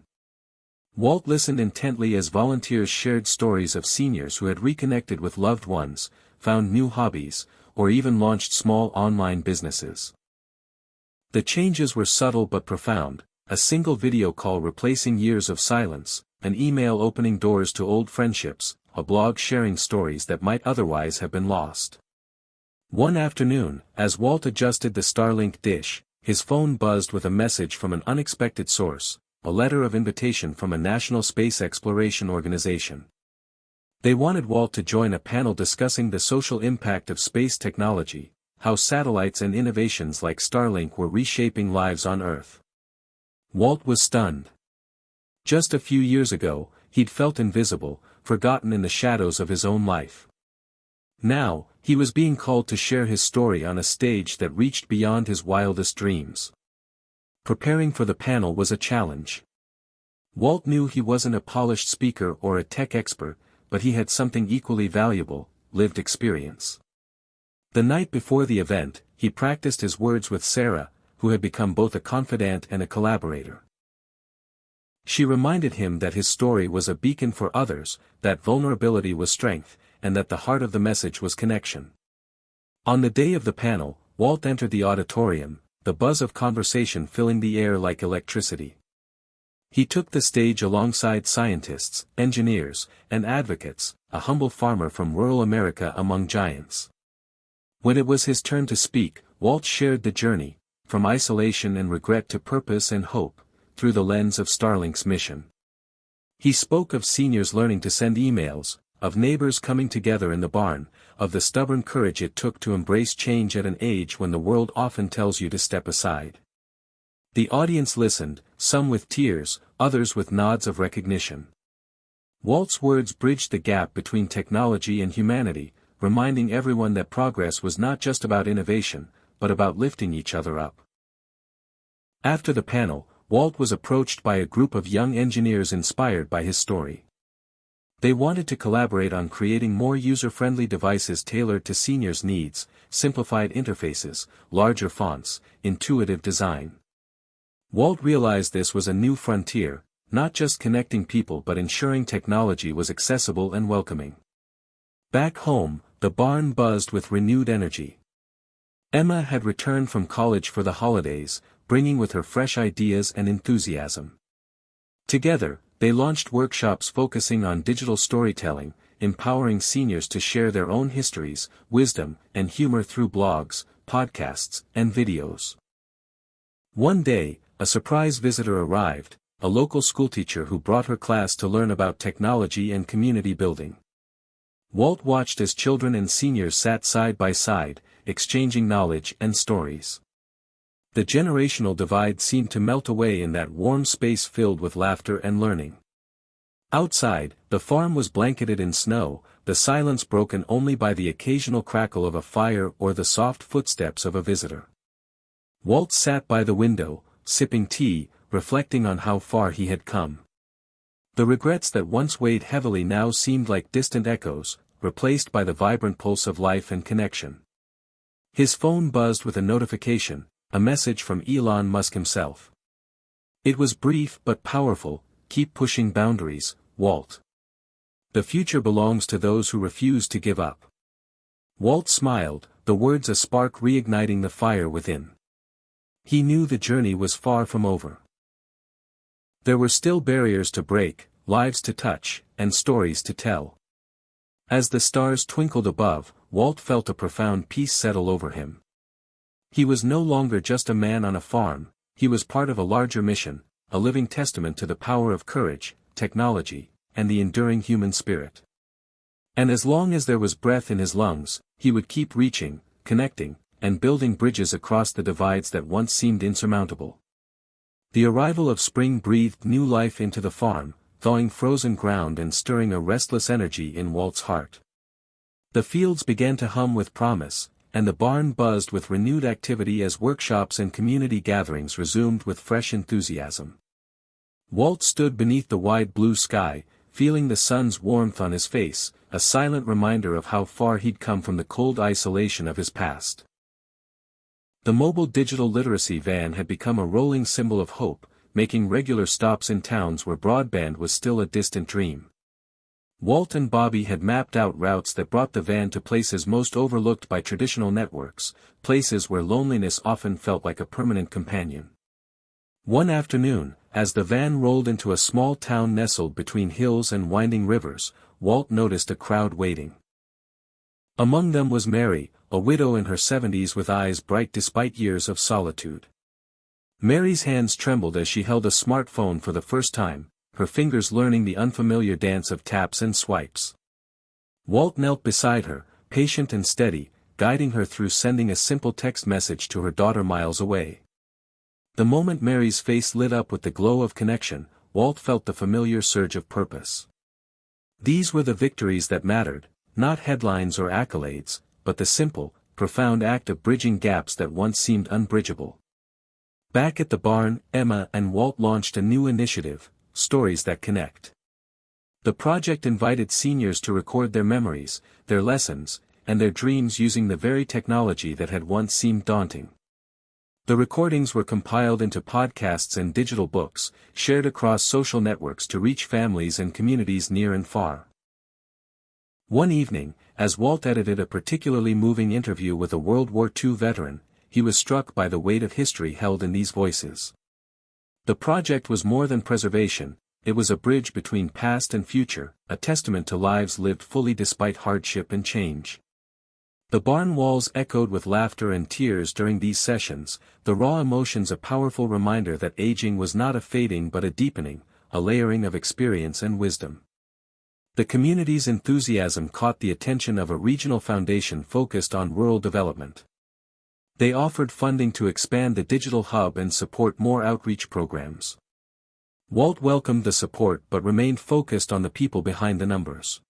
Walt listened intently as volunteers shared stories of seniors who had reconnected with loved ones, found new hobbies, or even launched small online businesses. The changes were subtle but profound, a single video call replacing years of silence, an email opening doors to old friendships, a blog sharing stories that might otherwise have been lost. One afternoon, as Walt adjusted the Starlink dish, his phone buzzed with a message from an unexpected source, a letter of invitation from a national space exploration organization. They wanted Walt to join a panel discussing the social impact of space technology, how satellites and innovations like Starlink were reshaping lives on Earth. Walt was stunned. Just a few years ago, he'd felt invisible, forgotten in the shadows of his own life. Now, he was being called to share his story on a stage that reached beyond his wildest dreams. Preparing for the panel was a challenge. Walt knew he wasn't a polished speaker or a tech expert, but he had something equally valuable, lived experience. The night before the event, he practiced his words with Sarah, who had become both a confidant and a collaborator. She reminded him that his story was a beacon for others, that vulnerability was strength, and that the heart of the message was connection. On the day of the panel, Walt entered the auditorium, the buzz of conversation filling the air like electricity. He took the stage alongside scientists, engineers, and advocates, a humble farmer from rural America among giants. When it was his turn to speak, Walt shared the journey, from isolation and regret to purpose and hope, through the lens of Starlink's mission. He spoke of seniors learning to send emails, of neighbors coming together in the barn, of the stubborn courage it took to embrace change at an age when the world often tells you to step aside. The audience listened, some with tears, others with nods of recognition. Walt's words bridged the gap between technology and humanity, reminding everyone that progress was not just about innovation, but about lifting each other up. After the panel, Walt was approached by a group of young engineers inspired by his story. They wanted to collaborate on creating more user-friendly devices tailored to seniors' needs, simplified interfaces, larger fonts, intuitive design. Walt realized this was a new frontier, not just connecting people but ensuring technology was accessible and welcoming. Back home, the barn buzzed with renewed energy. Emma had returned from college for the holidays, bringing with her fresh ideas and enthusiasm. Together, they launched workshops focusing on digital storytelling, empowering seniors to share their own histories, wisdom, and humor through blogs, podcasts, and videos. One day, a surprise visitor arrived, a local schoolteacher who brought her class to learn about technology and community building. Walt watched as children and seniors sat side by side, exchanging knowledge and stories. The generational divide seemed to melt away in that warm space filled with laughter and learning. Outside, the farm was blanketed in snow, the silence broken only by the occasional crackle of a fire or the soft footsteps of a visitor. Walt sat by the window, sipping tea, reflecting on how far he had come. The regrets that once weighed heavily now seemed like distant echoes, replaced by the vibrant pulse of life and connection. His phone buzzed with a notification, a message from Elon Musk himself. It was brief but powerful: "Keep pushing boundaries, Walt. The future belongs to those who refuse to give up." Walt smiled, the words a spark reigniting the fire within. He knew the journey was far from over. There were still barriers to break, lives to touch, and stories to tell. As the stars twinkled above, Walt felt a profound peace settle over him. He was no longer just a man on a farm, he was part of a larger mission, a living testament to the power of courage, technology, and the enduring human spirit. And as long as there was breath in his lungs, he would keep reaching, connecting, and building bridges across the divides that once seemed insurmountable. The arrival of spring breathed new life into the farm, thawing frozen ground and stirring a restless energy in Walt's heart. The fields began to hum with promise, and the barn buzzed with renewed activity as workshops and community gatherings resumed with fresh enthusiasm. Walt stood beneath the wide blue sky, feeling the sun's warmth on his face, a silent reminder of how far he'd come from the cold isolation of his past. The mobile digital literacy van had become a rolling symbol of hope, making regular stops in towns where broadband was still a distant dream. Walt and Bobby had mapped out routes that brought the van to places most overlooked by traditional networks, places where loneliness often felt like a permanent companion. One afternoon, as the van rolled into a small town nestled between hills and winding rivers, Walt noticed a crowd waiting. Among them was Mary, a widow in her 70s with eyes bright despite years of solitude. Mary's hands trembled as she held a smartphone for the first time, her fingers learning the unfamiliar dance of taps and swipes. Walt knelt beside her, patient and steady, guiding her through sending a simple text message to her daughter miles away. The moment Mary's face lit up with the glow of connection, Walt felt the familiar surge of purpose. These were the victories that mattered, not headlines or accolades, but the simple, profound act of bridging gaps that once seemed unbridgeable. Back at the barn, Emma and Walt launched a new initiative, Stories That Connect. The project invited seniors to record their memories, their lessons, and their dreams using the very technology that had once seemed daunting. The recordings were compiled into podcasts and digital books, shared across social networks to reach families and communities near and far. One evening, as Walt edited a particularly moving interview with a World War II veteran, he was struck by the weight of history held in these voices. The project was more than preservation, it was a bridge between past and future, a testament to lives lived fully despite hardship and change. The barn walls echoed with laughter and tears during these sessions, the raw emotions a powerful reminder that aging was not a fading but a deepening, a layering of experience and wisdom. The community's enthusiasm caught the attention of a regional foundation focused on rural development. They offered funding to expand the digital hub and support more outreach programs. Walt welcomed the support but remained focused on the people behind the numbers.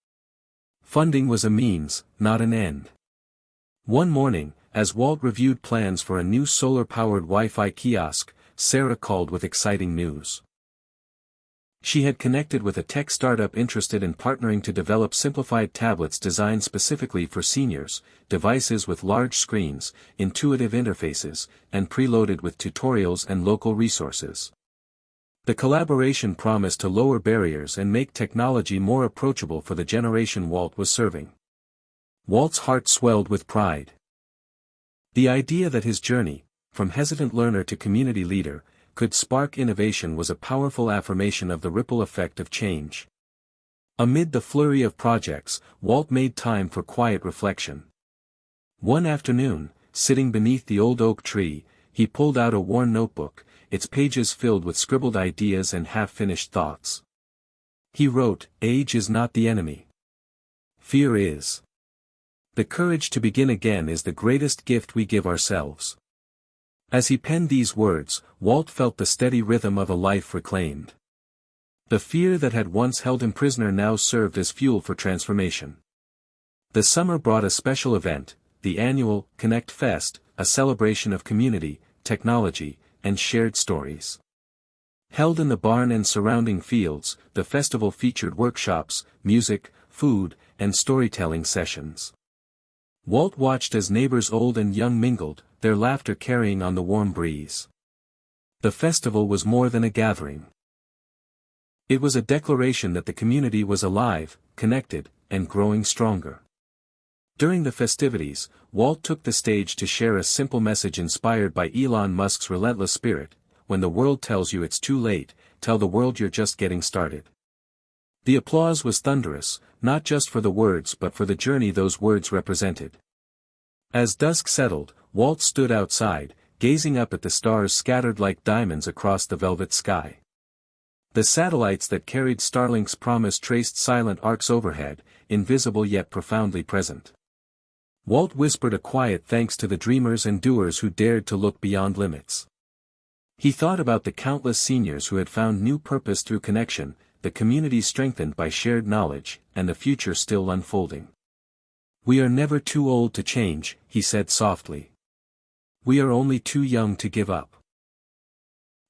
Funding was a means, not an end. One morning, as Walt reviewed plans for a new solar-powered Wi-Fi kiosk, Sarah called with exciting news. She had connected with a tech startup interested in partnering to develop simplified tablets designed specifically for seniors, devices with large screens, intuitive interfaces, and preloaded with tutorials and local resources. The collaboration promised to lower barriers and make technology more approachable for the generation Walt was serving. Walt's heart swelled with pride. The idea that his journey, from hesitant learner to community leader, could spark innovation was a powerful affirmation of the ripple effect of change. Amid the flurry of projects, Walt made time for quiet reflection. One afternoon, sitting beneath the old oak tree, he pulled out a worn notebook, its pages filled with scribbled ideas and half-finished thoughts. He wrote, "Age is not the enemy. Fear is. The courage to begin again is the greatest gift we give ourselves." As he penned these words, Walt felt the steady rhythm of a life reclaimed. The fear that had once held him prisoner now served as fuel for transformation. The summer brought a special event, the annual Connect Fest, a celebration of community, technology, and shared stories. Held in the barn and surrounding fields, the festival featured workshops, music, food, and storytelling sessions. Walt watched as neighbors old and young mingled, their laughter carrying on the warm breeze. The festival was more than a gathering. It was a declaration that the community was alive, connected, and growing stronger. During the festivities, Walt took the stage to share a simple message inspired by Elon Musk's relentless spirit: when the world tells you it's too late, tell the world you're just getting started. The applause was thunderous, not just for the words but for the journey those words represented. As dusk settled, Walt stood outside, gazing up at the stars scattered like diamonds across the velvet sky. The satellites that carried Starlink's promise traced silent arcs overhead, invisible yet profoundly present. Walt whispered a quiet thanks to the dreamers and doers who dared to look beyond limits. He thought about the countless seniors who had found new purpose through connection, the community strengthened by shared knowledge, and the future still unfolding. "We are never too old to change," he said softly. "We are only too young to give up."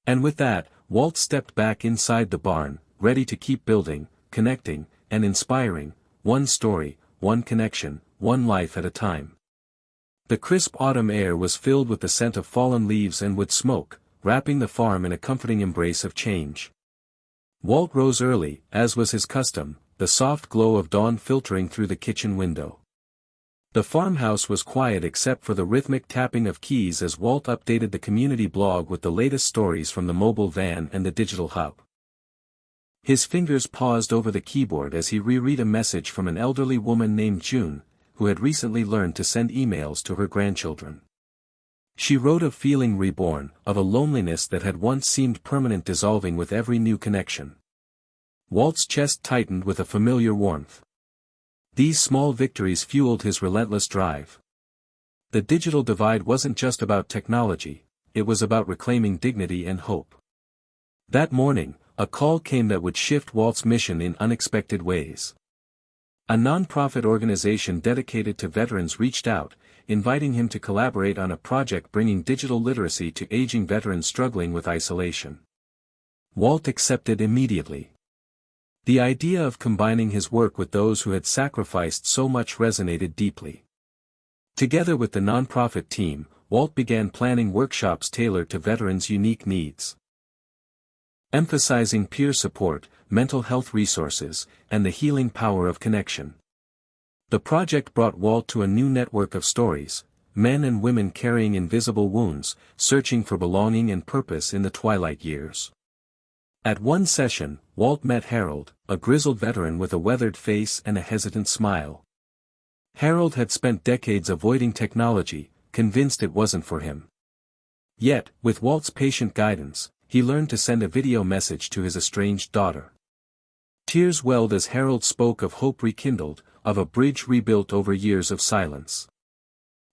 And with that, Walt stepped back inside the barn, ready to keep building, connecting, and inspiring, one story, one connection, one life at a time. The crisp autumn air was filled with the scent of fallen leaves and wood smoke, wrapping the farm in a comforting embrace of change. Walt rose early, as was his custom, the soft glow of dawn filtering through the kitchen window. The farmhouse was quiet except for the rhythmic tapping of keys as Walt updated the community blog with the latest stories from the mobile van and the digital hub. His fingers paused over the keyboard as he reread a message from an elderly woman named June, who had recently learned to send emails to her grandchildren. She wrote of feeling reborn, of a loneliness that had once seemed permanent dissolving with every new connection. Walt's chest tightened with a familiar warmth. These small victories fueled his relentless drive. The digital divide wasn't just about technology, it was about reclaiming dignity and hope. That morning, a call came that would shift Walt's mission in unexpected ways. A non-profit organization dedicated to veterans reached out, inviting him to collaborate on a project bringing digital literacy to aging veterans struggling with isolation. Walt accepted immediately. The idea of combining his work with those who had sacrificed so much resonated deeply. Together with the nonprofit team, Walt began planning workshops tailored to veterans' unique needs. Emphasizing peer support, mental health resources, and the healing power of connection. The project brought Walt to a new network of stories, men and women carrying invisible wounds, searching for belonging and purpose in the twilight years. At one session, Walt met Harold, a grizzled veteran with a weathered face and a hesitant smile. Harold had spent decades avoiding technology, convinced it wasn't for him. Yet, with Walt's patient guidance, he learned to send a video message to his estranged daughter. Tears welled as Harold spoke of hope rekindled, of a bridge rebuilt over years of silence.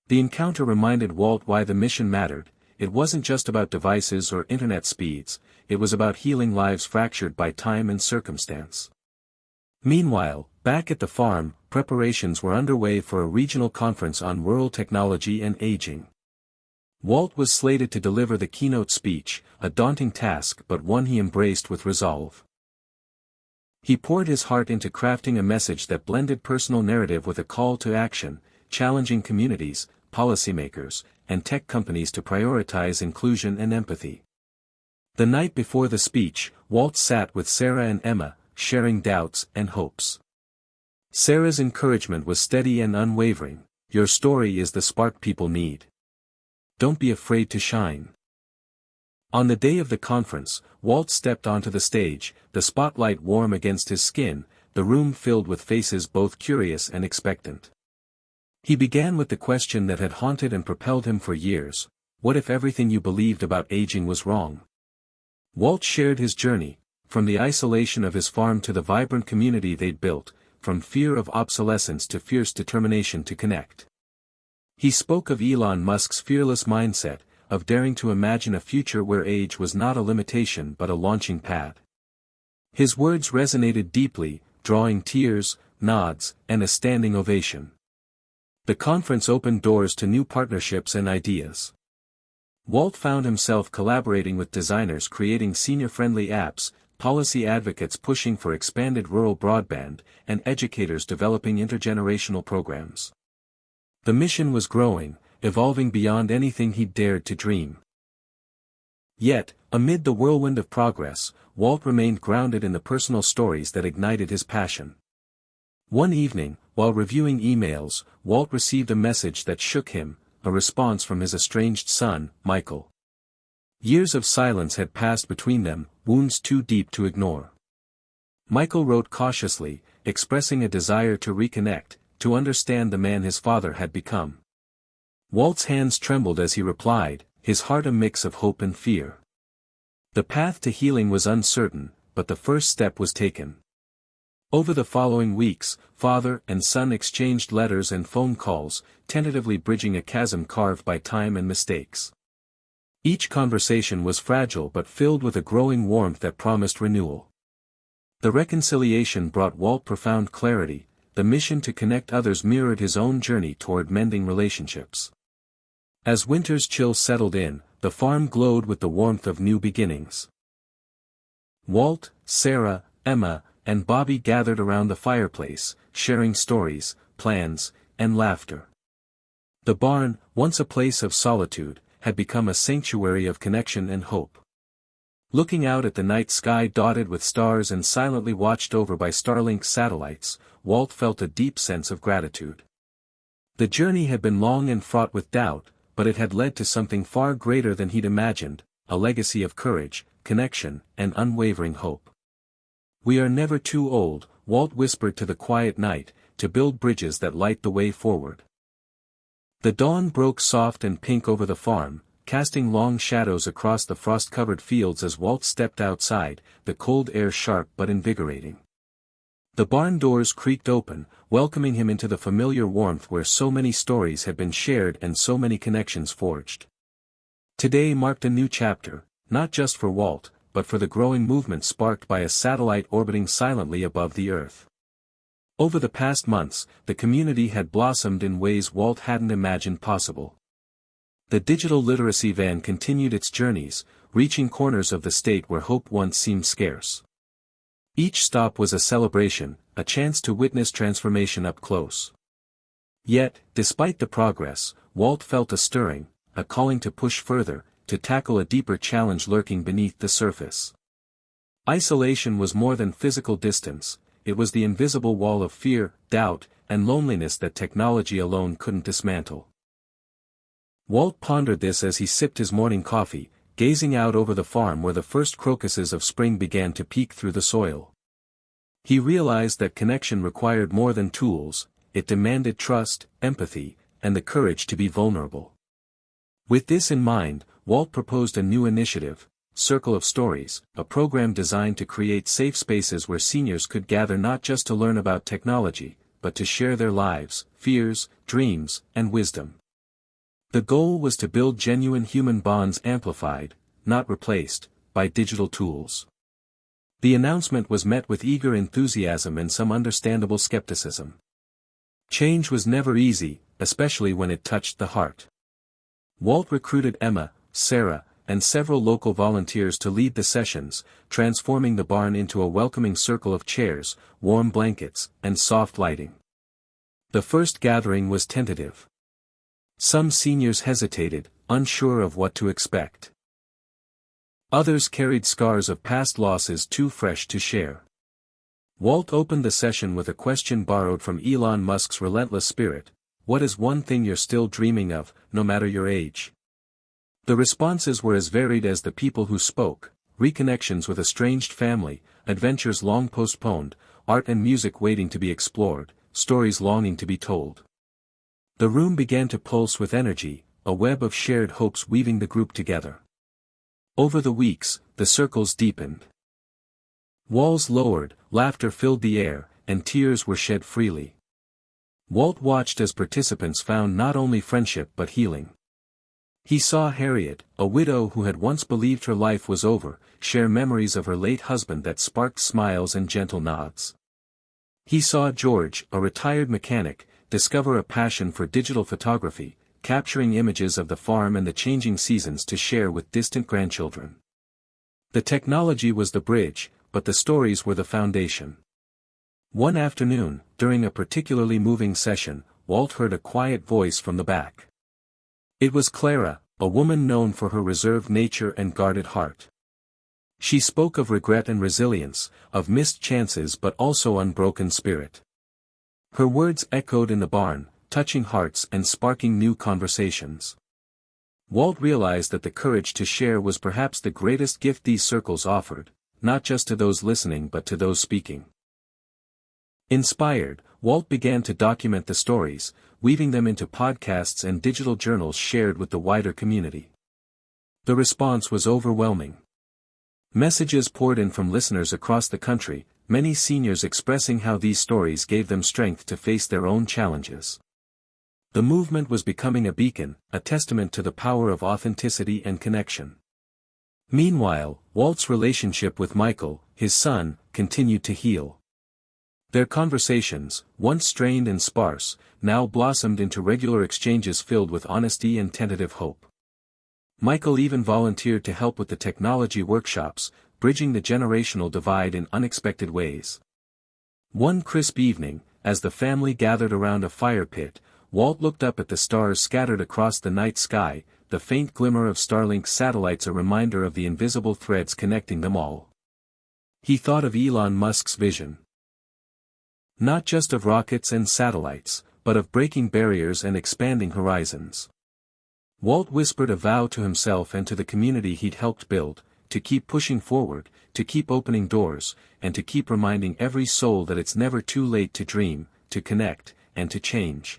The encounter reminded Walt why the mission mattered. It wasn't just about devices or internet speeds, it was about healing lives fractured by time and circumstance. Meanwhile, back at the farm, preparations were underway for a regional conference on rural technology and aging. Walt was slated to deliver the keynote speech, a daunting task but one he embraced with resolve. He poured his heart into crafting a message that blended personal narrative with a call to action, challenging communities, policymakers, and tech companies to prioritize inclusion and empathy. The night before the speech, Walt sat with Sarah and Emma, sharing doubts and hopes. Sarah's encouragement was steady and unwavering. "Your story is the spark people need. Don't be afraid to shine." On the day of the conference, Walt stepped onto the stage, the spotlight warm against his skin, the room filled with faces both curious and expectant. He began with the question that had haunted and propelled him for years: what if everything you believed about aging was wrong? Walt shared his journey, from the isolation of his farm to the vibrant community they'd built, from fear of obsolescence to fierce determination to connect. He spoke of Elon Musk's fearless mindset, of daring to imagine a future where age was not a limitation but a launching pad. His words resonated deeply, drawing tears, nods, and a standing ovation. The conference opened doors to new partnerships and ideas. Walt found himself collaborating with designers creating senior-friendly apps, policy advocates pushing for expanded rural broadband, and educators developing intergenerational programs. The mission was growing, evolving beyond anything he'd dared to dream. Yet, amid the whirlwind of progress, Walt remained grounded in the personal stories that ignited his passion. One evening, while reviewing emails, Walt received a message that shook him, a response from his estranged son, Michael. Years of silence had passed between them, wounds too deep to ignore. Michael wrote cautiously, expressing a desire to reconnect, to understand the man his father had become. Walt's hands trembled as he replied, his heart a mix of hope and fear. The path to healing was uncertain, but the first step was taken. Over the following weeks, father and son exchanged letters and phone calls, tentatively bridging a chasm carved by time and mistakes. Each conversation was fragile but filled with a growing warmth that promised renewal. The reconciliation brought Walt profound clarity. The mission to connect others mirrored his own journey toward mending relationships. As winter's chill settled in, the farm glowed with the warmth of new beginnings. Walt, Sarah, Emma, and Bobby gathered around the fireplace, sharing stories, plans, and laughter. The barn, once a place of solitude, had become a sanctuary of connection and hope. Looking out at the night sky dotted with stars and silently watched over by Starlink satellites, Walt felt a deep sense of gratitude. The journey had been long and fraught with doubt, but it had led to something far greater than he'd imagined, a legacy of courage, connection, and unwavering hope. "We are never too old," Walt whispered to the quiet night, "to build bridges that light the way forward." The dawn broke soft and pink over the farm, casting long shadows across the frost-covered fields as Walt stepped outside, the cold air sharp but invigorating. The barn doors creaked open, welcoming him into the familiar warmth where so many stories had been shared and so many connections forged. Today marked a new chapter, not just for Walt, but for the growing movement sparked by a satellite orbiting silently above the Earth. Over the past months, the community had blossomed in ways Walt hadn't imagined possible. The digital literacy van continued its journeys, reaching corners of the state where hope once seemed scarce. Each stop was a celebration, a chance to witness transformation up close. Yet, despite the progress, Walt felt a stirring, a calling to push further, to tackle a deeper challenge lurking beneath the surface. Isolation was more than physical distance, it was the invisible wall of fear, doubt, and loneliness that technology alone couldn't dismantle. Walt pondered this as he sipped his morning coffee, gazing out over the farm where the first crocuses of spring began to peek through the soil. He realized that connection required more than tools, it demanded trust, empathy, and the courage to be vulnerable. With this in mind, Walt proposed a new initiative, Circle of Stories, a program designed to create safe spaces where seniors could gather not just to learn about technology, but to share their lives, fears, dreams, and wisdom. The goal was to build genuine human bonds amplified, not replaced, by digital tools. The announcement was met with eager enthusiasm and some understandable skepticism. Change was never easy, especially when it touched the heart. Walt recruited Emma, Sarah, and several local volunteers to lead the sessions, transforming the barn into a welcoming circle of chairs, warm blankets, and soft lighting. The first gathering was tentative. Some seniors hesitated, unsure of what to expect. Others carried scars of past losses too fresh to share. Walt opened the session with a question borrowed from Elon Musk's relentless spirit: what is one thing you're still dreaming of, no matter your age? The responses were as varied as the people who spoke: reconnections with estranged family, adventures long postponed, art and music waiting to be explored, stories longing to be told. The room began to pulse with energy, a web of shared hopes weaving the group together. Over the weeks, the circles deepened. Walls lowered, laughter filled the air, and tears were shed freely. Walt watched as participants found not only friendship but healing. He saw Harriet, a widow who had once believed her life was over, share memories of her late husband that sparked smiles and gentle nods. He saw George, a retired mechanic, discover a passion for digital photography, capturing images of the farm and the changing seasons to share with distant grandchildren. The technology was the bridge, but the stories were the foundation. One afternoon, during a particularly moving session, Walt heard a quiet voice from the back. It was Clara, a woman known for her reserved nature and guarded heart. She spoke of regret and resilience, of missed chances but also unbroken spirit. Her words echoed in the barn, touching hearts and sparking new conversations. Walt realized that the courage to share was perhaps the greatest gift these circles offered, not just to those listening but to those speaking. Inspired, Walt began to document the stories, weaving them into podcasts and digital journals shared with the wider community. The response was overwhelming. Messages poured in from listeners across the country, many seniors expressing how these stories gave them strength to face their own challenges. The movement was becoming a beacon, a testament to the power of authenticity and connection. Meanwhile, Walt's relationship with Michael, his son, continued to heal. Their conversations, once strained and sparse, now blossomed into regular exchanges filled with honesty and tentative hope. Michael even volunteered to help with the technology workshops, bridging the generational divide in unexpected ways. One crisp evening, as the family gathered around a fire pit, Walt looked up at the stars scattered across the night sky, the faint glimmer of Starlink satellites a reminder of the invisible threads connecting them all. He thought of Elon Musk's vision. Not just of rockets and satellites, but of breaking barriers and expanding horizons. Walt whispered a vow to himself and to the community he'd helped build, to keep pushing forward, to keep opening doors, and to keep reminding every soul that it's never too late to dream, to connect, and to change.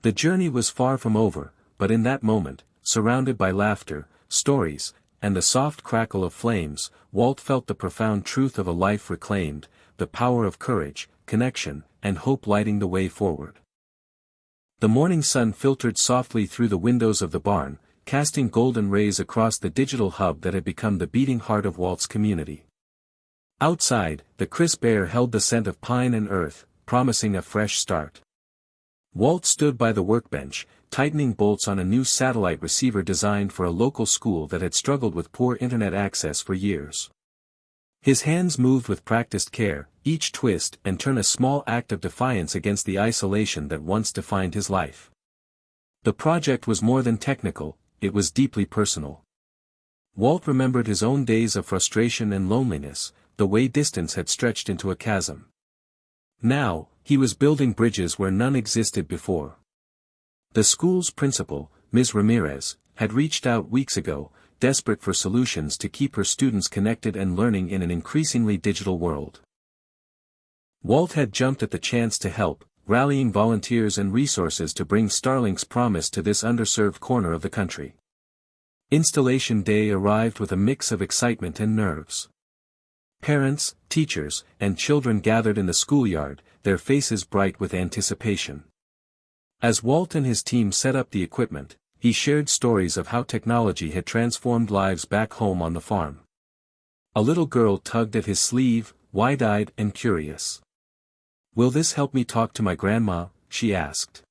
The journey was far from over, but in that moment, surrounded by laughter, stories, and the soft crackle of flames, Walt felt the profound truth of a life reclaimed, the power of courage, connection, and hope lighting the way forward. The morning sun filtered softly through the windows of the barn, casting golden rays across the digital hub that had become the beating heart of Walt's community. Outside, the crisp air held the scent of pine and earth, promising a fresh start. Walt stood by the workbench, tightening bolts on a new satellite receiver designed for a local school that had struggled with poor internet access for years. His hands moved with practiced care, each twist and turn a small act of defiance against the isolation that once defined his life. The project was more than technical, it was deeply personal. Walt remembered his own days of frustration and loneliness, the way distance had stretched into a chasm. Now, he was building bridges where none existed before. The school's principal, Ms. Ramirez, had reached out weeks ago, desperate for solutions to keep her students connected and learning in an increasingly digital world. Walt had jumped at the chance to help, rallying volunteers and resources to bring Starlink's promise to this underserved corner of the country. Installation day arrived with a mix of excitement and nerves. Parents, teachers, and children gathered in the schoolyard, their faces bright with anticipation. As Walt and his team set up the equipment, he shared stories of how technology had transformed lives back home on the farm. A little girl tugged at his sleeve, wide-eyed and curious. "Will this help me talk to my grandma?" she asked.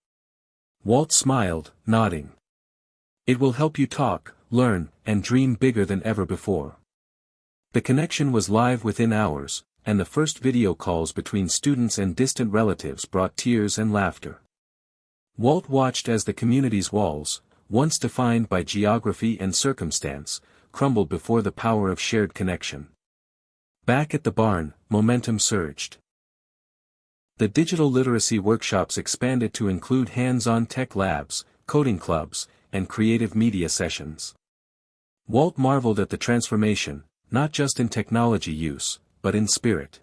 Walt smiled, nodding. "It will help you talk, learn, and dream bigger than ever before." The connection was live within hours, and the first video calls between students and distant relatives brought tears and laughter. Walt watched as the community's walls, once defined by geography and circumstance, crumbled before the power of shared connection. Back at the barn, momentum surged. The digital literacy workshops expanded to include hands-on tech labs, coding clubs, and creative media sessions. Walt marveled at the transformation, not just in technology use, but in spirit.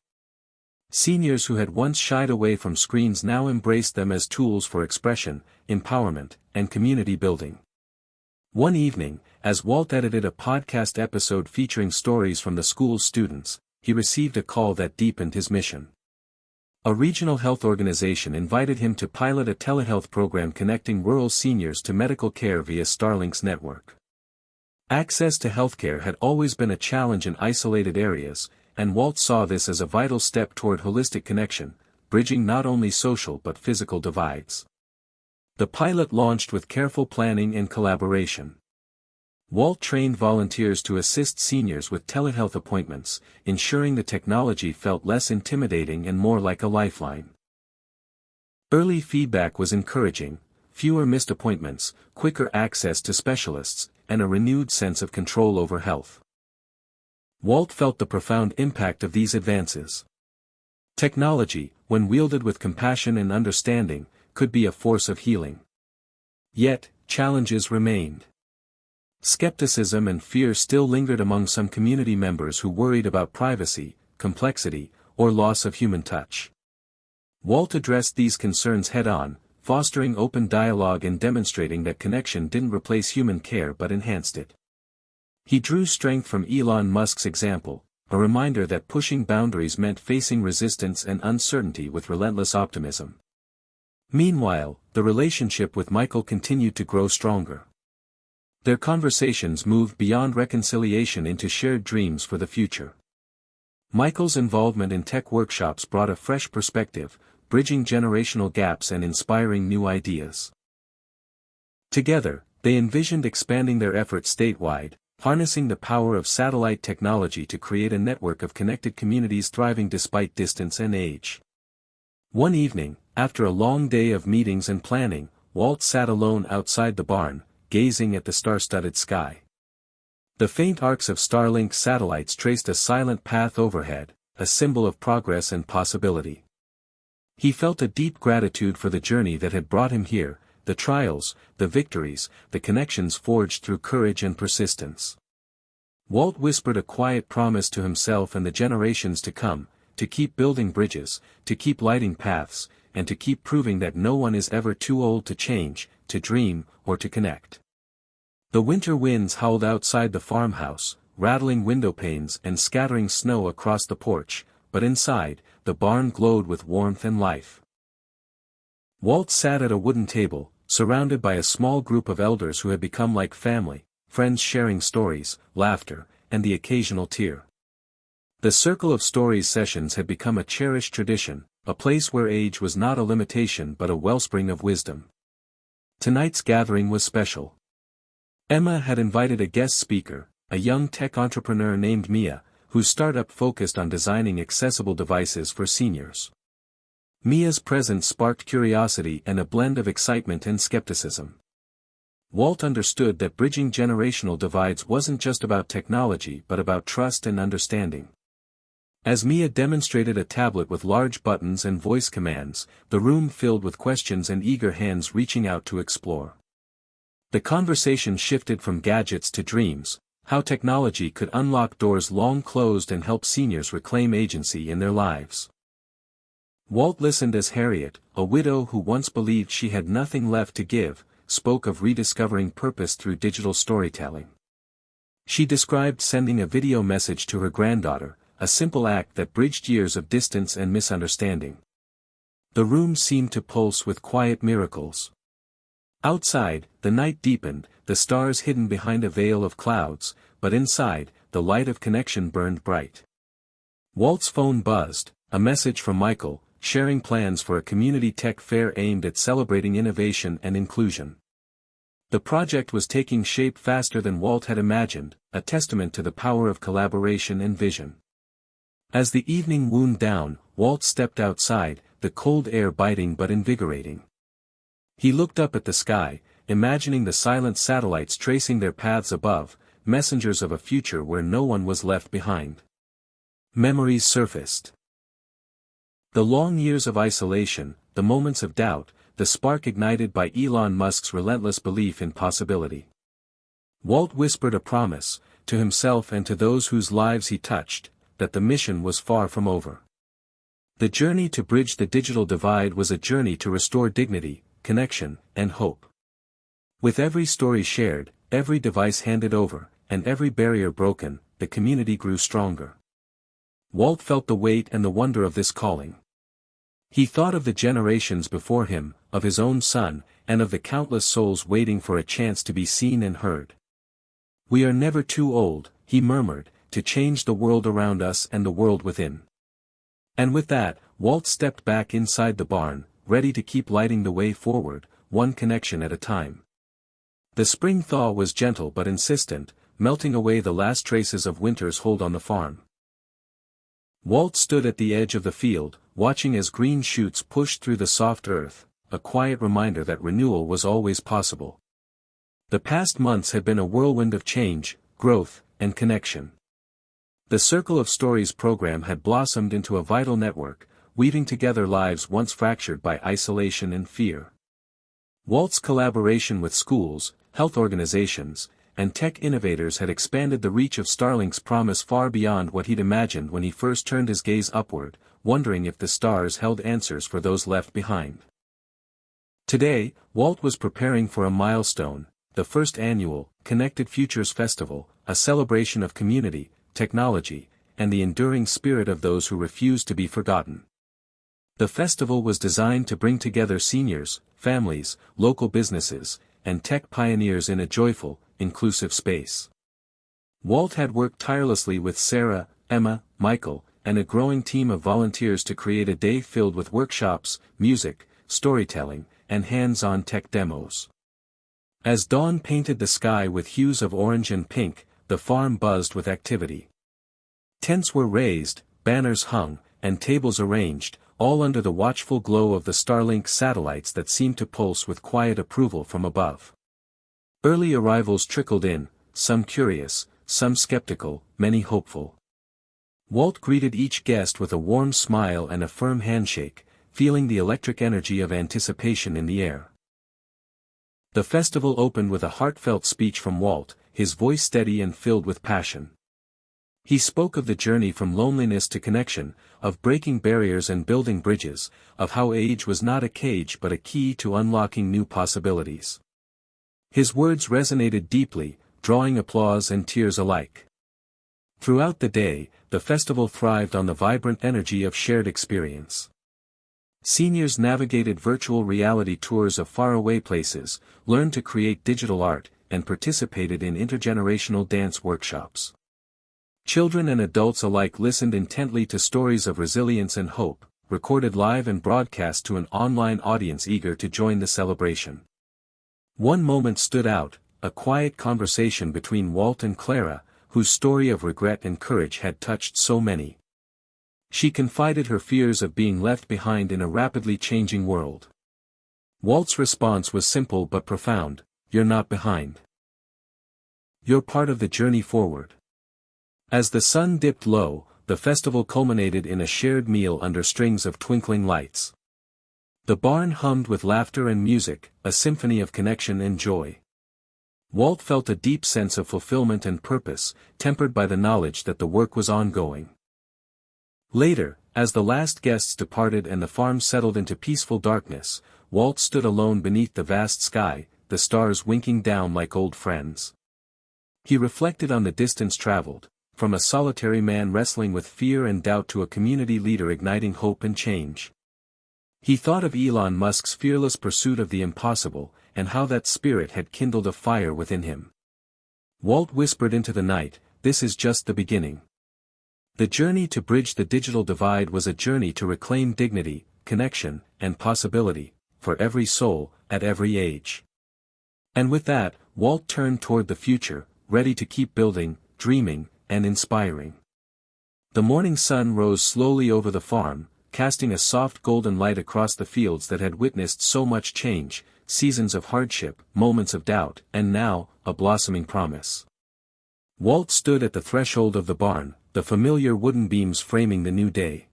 Seniors who had once shied away from screens now embraced them as tools for expression, empowerment, and community building. One evening, as Walt edited a podcast episode featuring stories from the school's students, he received a call that deepened his mission. A regional health organization invited him to pilot a telehealth program connecting rural seniors to medical care via Starlink's network. Access to healthcare had always been a challenge in isolated areas, and Walt saw this as a vital step toward holistic connection, bridging not only social but physical divides. The pilot launched with careful planning and collaboration. Walt trained volunteers to assist seniors with telehealth appointments, ensuring the technology felt less intimidating and more like a lifeline. Early feedback was encouraging: fewer missed appointments, quicker access to specialists, and a renewed sense of control over health. Walt felt the profound impact of these advances. Technology, when wielded with compassion and understanding, could be a force of healing. Yet, challenges remained. Skepticism and fear still lingered among some community members who worried about privacy, complexity, or loss of human touch. Walt addressed these concerns head-on, fostering open dialogue and demonstrating that connection didn't replace human care but enhanced it. He drew strength from Elon Musk's example, a reminder that pushing boundaries meant facing resistance and uncertainty with relentless optimism. Meanwhile, the relationship with Michael continued to grow stronger. Their conversations moved beyond reconciliation into shared dreams for the future. Michael's involvement in tech workshops brought a fresh perspective, bridging generational gaps and inspiring new ideas. Together, they envisioned expanding their efforts statewide, harnessing the power of satellite technology to create a network of connected communities thriving despite distance and age. One evening, after a long day of meetings and planning, Walt sat alone outside the barn, gazing at the star-studded sky. The faint arcs of Starlink satellites traced a silent path overhead, a symbol of progress and possibility. He felt a deep gratitude for the journey that had brought him here, the trials, the victories, the connections forged through courage and persistence. Walt whispered a quiet promise to himself and the generations to come, to keep building bridges, to keep lighting paths, and to keep proving that no one is ever too old to change, to dream, or to connect. The winter winds howled outside the farmhouse, rattling window panes and scattering snow across the porch, but inside, the barn glowed with warmth and life. Walt sat at a wooden table, surrounded by a small group of elders who had become like family, friends sharing stories, laughter, and the occasional tear. The Circle of Stories sessions had become a cherished tradition, a place where age was not a limitation but a wellspring of wisdom. Tonight's gathering was special. Emma had invited a guest speaker, a young tech entrepreneur named Mia, whose startup focused on designing accessible devices for seniors. Mia's presence sparked curiosity and a blend of excitement and skepticism. Walt understood that bridging generational divides wasn't just about technology but about trust and understanding. As Mia demonstrated a tablet with large buttons and voice commands, the room filled with questions and eager hands reaching out to explore. The conversation shifted from gadgets to dreams, how technology could unlock doors long closed and help seniors reclaim agency in their lives. Walt listened as Harriet, a widow who once believed she had nothing left to give, spoke of rediscovering purpose through digital storytelling. She described sending a video message to her granddaughter, a simple act that bridged years of distance and misunderstanding. The room seemed to pulse with quiet miracles. Outside, the night deepened, the stars hidden behind a veil of clouds, but inside, the light of connection burned bright. Walt's phone buzzed, a message from Michael, sharing plans for a community tech fair aimed at celebrating innovation and inclusion. The project was taking shape faster than Walt had imagined, a testament to the power of collaboration and vision. As the evening wound down, Walt stepped outside, the cold air biting but invigorating. He looked up at the sky, imagining the silent satellites tracing their paths above, messengers of a future where no one was left behind. Memories surfaced. The long years of isolation, the moments of doubt, the spark ignited by Elon Musk's relentless belief in possibility. Walt whispered a promise, to himself and to those whose lives he touched, that the mission was far from over. The journey to bridge the digital divide was a journey to restore dignity, connection, and hope. With every story shared, every device handed over, and every barrier broken, the community grew stronger. Walt felt the weight and the wonder of this calling. He thought of the generations before him, of his own son, and of the countless souls waiting for a chance to be seen and heard. "We are never too old," he murmured, "to change the world around us and the world within." And with that, Walt stepped back inside the barn, ready to keep lighting the way forward, one connection at a time. The spring thaw was gentle but insistent, melting away the last traces of winter's hold on the farm. Walt stood at the edge of the field, watching as green shoots pushed through the soft earth, a quiet reminder that renewal was always possible. The past months had been a whirlwind of change, growth, and connection. The Circle of Stories program had blossomed into a vital network, weaving together lives once fractured by isolation and fear. Walt's collaboration with schools, health organizations, and tech innovators had expanded the reach of Starlink's promise far beyond what he'd imagined when he first turned his gaze upward, wondering if the stars held answers for those left behind. Today, Walt was preparing for a milestone, the first annual, Connected Futures Festival, a celebration of community, technology, and the enduring spirit of those who refuse to be forgotten. The festival was designed to bring together seniors, families, local businesses, and tech pioneers in a joyful, inclusive space. Walt had worked tirelessly with Sarah, Emma, Michael, and a growing team of volunteers to create a day filled with workshops, music, storytelling, and hands-on tech demos. As dawn painted the sky with hues of orange and pink, the farm buzzed with activity. Tents were raised, banners hung, and tables arranged, all under the watchful glow of the Starlink satellites that seemed to pulse with quiet approval from above. Early arrivals trickled in, some curious, some skeptical, many hopeful. Walt greeted each guest with a warm smile and a firm handshake, feeling the electric energy of anticipation in the air. The festival opened with a heartfelt speech from Walt, his voice steady and filled with passion. He spoke of the journey from loneliness to connection, of breaking barriers and building bridges, of how age was not a cage but a key to unlocking new possibilities. His words resonated deeply, drawing applause and tears alike. Throughout the day, the festival thrived on the vibrant energy of shared experience. Seniors navigated virtual reality tours of faraway places, learned to create digital art, and participated in intergenerational dance workshops. Children and adults alike listened intently to stories of resilience and hope, recorded live and broadcast to an online audience eager to join the celebration. One moment stood out, a quiet conversation between Walt and Clara, whose story of regret and courage had touched so many. She confided her fears of being left behind in a rapidly changing world. Walt's response was simple but profound: "You're not behind. You're part of the journey forward." As the sun dipped low, the festival culminated in a shared meal under strings of twinkling lights. The barn hummed with laughter and music, a symphony of connection and joy. Walt felt a deep sense of fulfillment and purpose, tempered by the knowledge that the work was ongoing. Later, as the last guests departed and the farm settled into peaceful darkness, Walt stood alone beneath the vast sky, the stars winking down like old friends. He reflected on the distance traveled, from a solitary man wrestling with fear and doubt to a community leader igniting hope and change. He thought of Elon Musk's fearless pursuit of the impossible, and how that spirit had kindled a fire within him. Walt whispered into the night, "This is just the beginning." The journey to bridge the digital divide was a journey to reclaim dignity, connection, and possibility, for every soul, at every age. And with that, Walt turned toward the future, ready to keep building, dreaming, and inspiring. The morning sun rose slowly over the farm, casting a soft golden light across the fields that had witnessed so much change, seasons of hardship, moments of doubt, and now, a blossoming promise. Walt stood at the threshold of the barn, the familiar wooden beams framing the new day.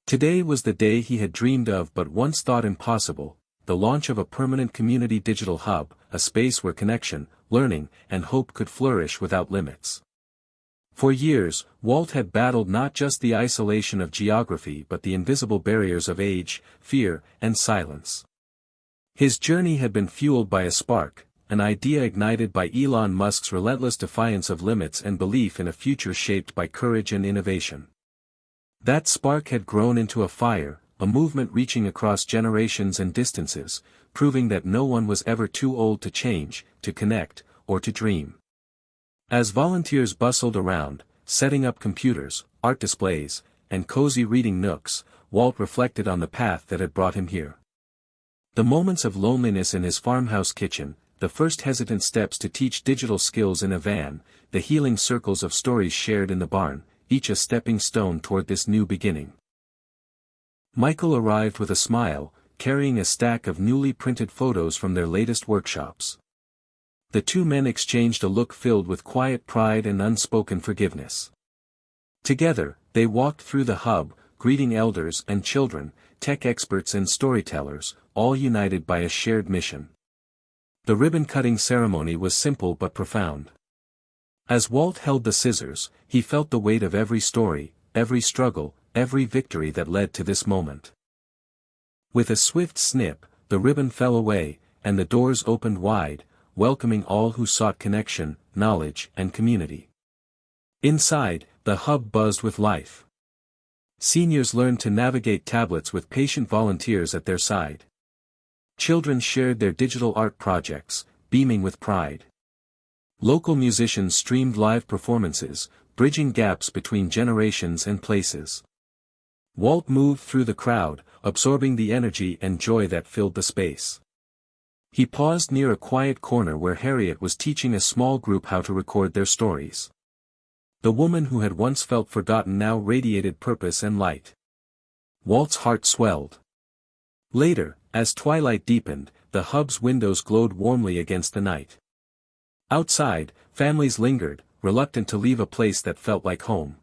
Today was the day he had dreamed of but once thought impossible, the launch of a permanent community digital hub, a space where connection, learning, and hope could flourish without limits. For years, Walt had battled not just the isolation of geography but the invisible barriers of age, fear, and silence. His journey had been fueled by a spark, an idea ignited by Elon Musk's relentless defiance of limits and belief in a future shaped by courage and innovation. That spark had grown into a fire, a movement reaching across generations and distances, proving that no one was ever too old to change, to connect, or to dream. As volunteers bustled around, setting up computers, art displays, and cozy reading nooks, Walt reflected on the path that had brought him here. The moments of loneliness in his farmhouse kitchen, the first hesitant steps to teach digital skills in a van, the healing circles of stories shared in the barn, each a stepping stone toward this new beginning. Michael arrived with a smile, carrying a stack of newly printed photos from their latest workshops. The two men exchanged a look filled with quiet pride and unspoken forgiveness. Together, they walked through the hub, greeting elders and children, tech experts and storytellers, all united by a shared mission. The ribbon-cutting ceremony was simple but profound. As Walt held the scissors, he felt the weight of every story, every struggle, every victory that led to this moment. With a swift snip, the ribbon fell away, and the doors opened wide, welcoming all who sought connection, knowledge, and community. Inside, the hub buzzed with life. Seniors learned to navigate tablets with patient volunteers at their side. Children shared their digital art projects, beaming with pride. Local musicians streamed live performances, bridging gaps between generations and places. Walt moved through the crowd, absorbing the energy and joy that filled the space. He paused near a quiet corner where Harriet was teaching a small group how to record their stories. The woman who had once felt forgotten now radiated purpose and light. Walt's heart swelled. Later, as twilight deepened, the hub's windows glowed warmly against the night. Outside, families lingered, reluctant to leave a place that felt like home.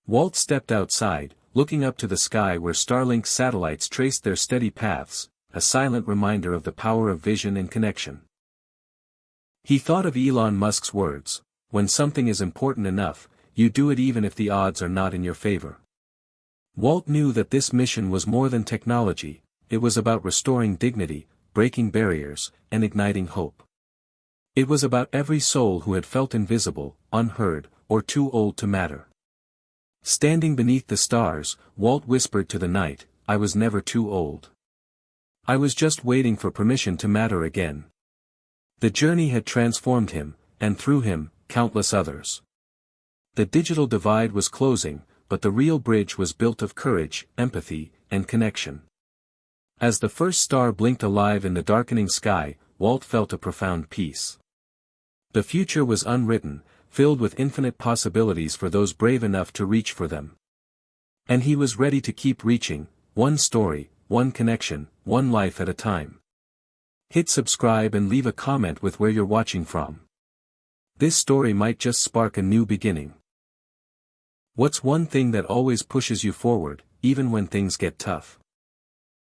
Walt stepped outside, looking up to the sky where Starlink satellites traced their steady paths, a silent reminder of the power of vision and connection. He thought of Elon Musk's words, "When something is important enough, you do it even if the odds are not in your favor." Walt knew that this mission was more than technology, it was about restoring dignity, breaking barriers, and igniting hope. It was about every soul who had felt invisible, unheard, or too old to matter. Standing beneath the stars, Walt whispered to the night, "I was never too old. I was just waiting for permission to matter again." The journey had transformed him, and through him, countless others. The digital divide was closing, but the real bridge was built of courage, empathy, and connection. As the first star blinked alive in the darkening sky, Walt felt a profound peace. The future was unwritten, filled with infinite possibilities for those brave enough to reach for them. And he was ready to keep reaching, one story, one connection, one life at a time. Hit subscribe and leave a comment with where you're watching from. This story might just spark a new beginning. What's one thing that always pushes you forward, even when things get tough?